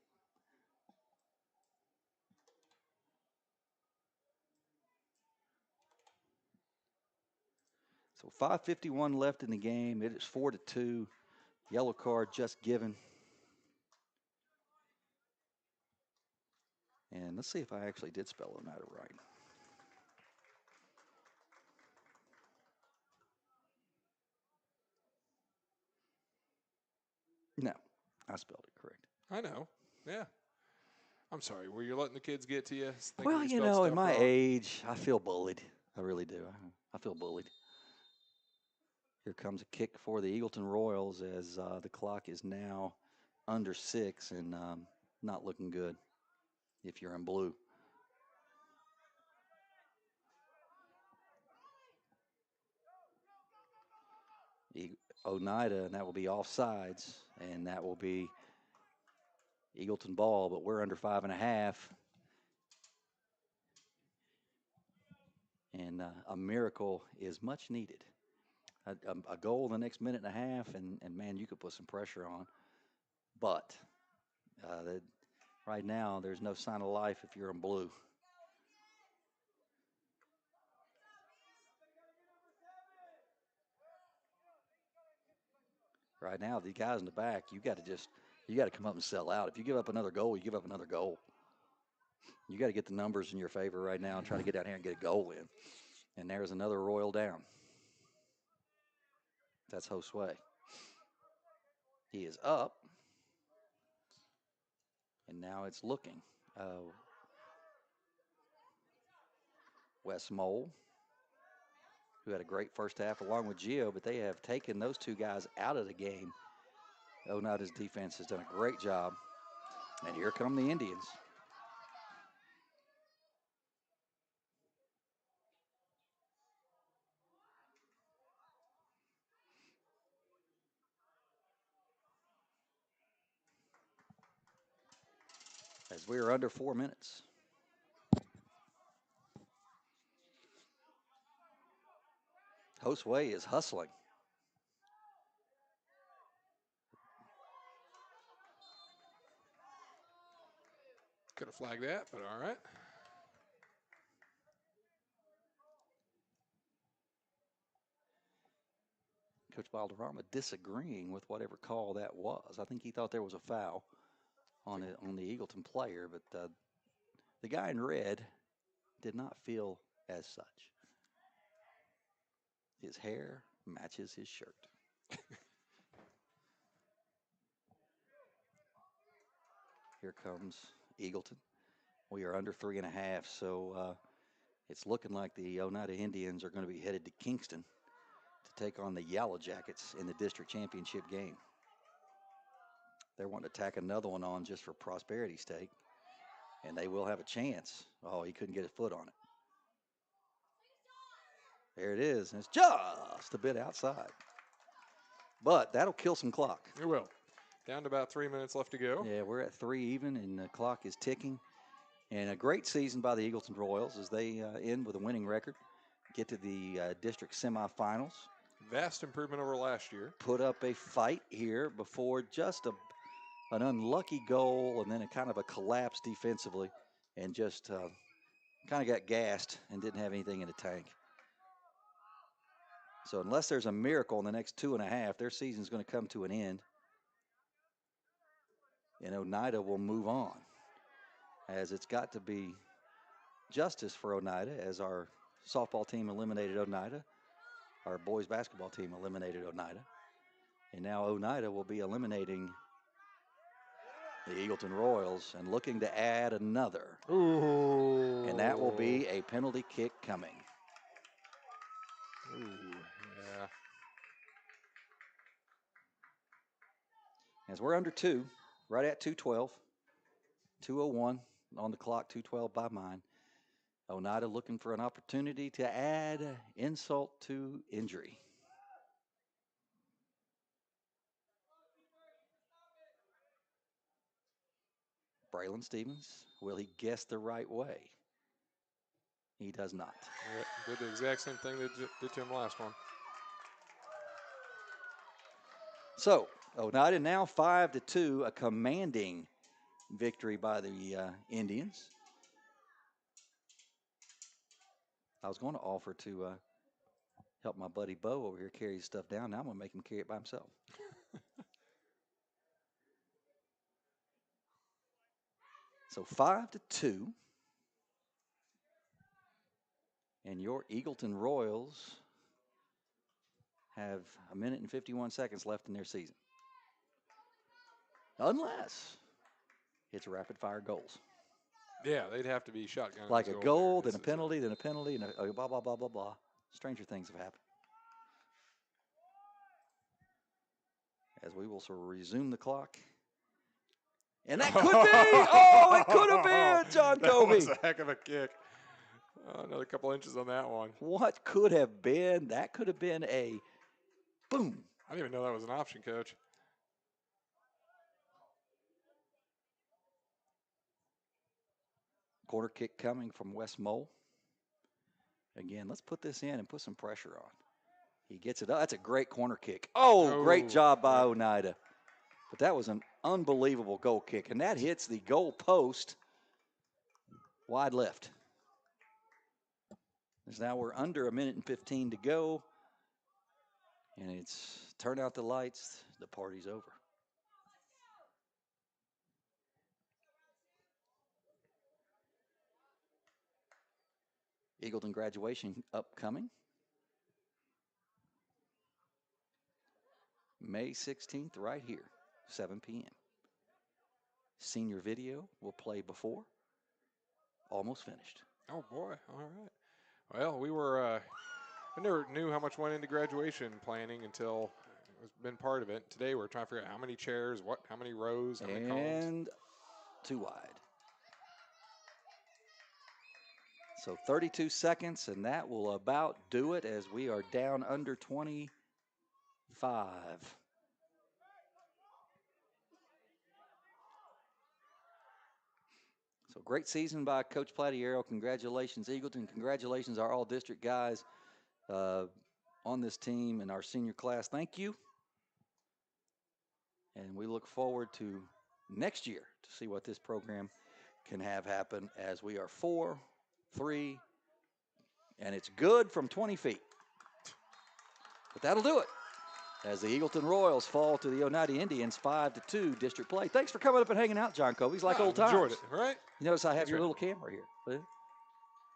So 5:51 left in the game. It is 4-2. Yellow card just given. And let's see if I actually did spell Oneida right. No, I spelled it correct. I know. Yeah. I'm sorry. Were you letting the kids get to you? Thinking Well, you you spelled know, at stuff my wrong? age, I feel bullied. I really do. I feel bullied. Here comes a kick for the Eagleton Royals as the clock is now under 6 and not looking good if you're in blue. Oneida, and that will be offsides, and that will be Eagleton ball, but we're under 5.5. And a miracle is much needed. A goal in the next minute and a half, and man, you could put some pressure on. But right now, there's no sign of life if you're in blue. Right now, the guys in the back, you got to come up and sell out. If you give up another goal, you give up another goal. You got to get the numbers in your favor right now and try to get down here and get a goal in. And there's another Royal down. That's Josue. He is up. And now it's looking. Wes Mole, who had a great first half along with Gio, but they have taken those two guys out of the game. Oneida's defense has done a great job. And here come the Indians. As we are under 4 minutes. Josue is hustling. Could have flagged that, but all right. Coach Valderrama disagreeing with whatever call that was. I think he thought there was a foul on the Eagleton player, but the guy in red did not feel as such. His hair matches his shirt. Here comes Eagleton. We are under 3.5, so it's looking like the Oneida Indians are going to be headed to Kingston to take on the Yellow Jackets in the district championship game. They're wanting to tack another one on just for prosperity's sake, and they will have a chance. Oh, he couldn't get a foot on it. There it is, and it's just a bit outside. But that'll kill some clock. It will. Down to about 3 minutes left to go. Yeah, we're at 3 even, and the clock is ticking. And a great season by the Eagleton Royals as they end with a winning record, get to the district semifinals. Vast improvement over last year. Put up a fight here before just an unlucky goal and then a kind of a collapse defensively and just kind of got gassed and didn't have anything in the tank. So unless there's a miracle in the next 2.5, their season's going to come to an end. And Oneida will move on, as it's got to be justice for Oneida, as our softball team eliminated Oneida. Our boys basketball team eliminated Oneida. And now Oneida will be eliminating the Eagleton Royals and looking to add another. Ooh. And that will be a penalty kick coming. Ooh, yeah. As we're under 2, right at 2:12, 2:01 on the clock, 2:12 by mine. Oneida looking for an opportunity to add insult to injury. Braylon Stevens, will he guess the right way? He does not. Yeah, did the exact same thing they did to him last one. So, Oneida now 5-2, a commanding victory by the Indians. I was going to offer to help my buddy Bo over here carry his stuff down. Now I'm going to make him carry it by himself. So 5-2. And your Eagleton Royals have a minute and 51 seconds left in their season. Unless it's rapid fire goals. Yeah, they'd have to be shotgun. Like a goal, then a penalty, then a penalty, and a blah, blah, blah, blah, blah. Stranger things have happened. As we will sort of resume the clock. And that could be, oh, it could have been, John Covey. That was a heck of a kick. Another couple inches on that one. What could have been? That could have been a boom. I didn't even know that was an option, Coach. Corner kick coming from Wes Mole. Again, let's put this in and put some pressure on. He gets it up. That's a great corner kick. Oh, great job by Oneida. But that was an unbelievable goal kick, and that hits the goal post wide left. As now we're under a minute and 15 to go, and it's turn out the lights, the party's over. Eagleton graduation upcoming. May 16th, right here, 7 p.m. Senior video will play before. Almost finished. Oh, boy. All right. Well, we were, I never knew how much went into graduation planning until it's been part of it. Today we're trying to figure out how many chairs, how many rows, how many columns. And too wide. So 32 seconds, and that will about do it as we are down under 25. So great season by Coach Platiero. Congratulations, Eagleton. Congratulations, our all-district guys on this team and our senior class. Thank you. And we look forward to next year to see what this program can have happen as we are 4-3, and it's good from 20 feet. But that'll do it as the Eagleton Royals fall to the Oneida Indians 5-2 district play. Thanks for coming up and hanging out, John Covey. It's like old times. Enjoyed it, right? You notice I have your little camera here.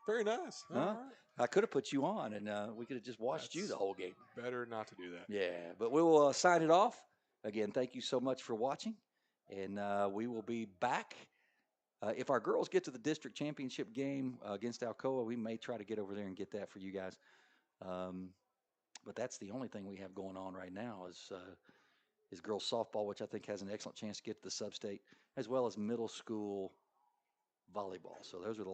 Very nice. Huh? All right. I could have put you on, and we could have just watched you the whole game. Better not to do that. Yeah, but we will sign it off. Again, thank you so much for watching, and we will be back. If our girls get to the district championship game against Alcoa, we may try to get over there and get that for you guys. But that's the only thing we have going on right now is girls softball, which I think has an excellent chance to get to the sub-state, as well as middle school volleyball. So those are the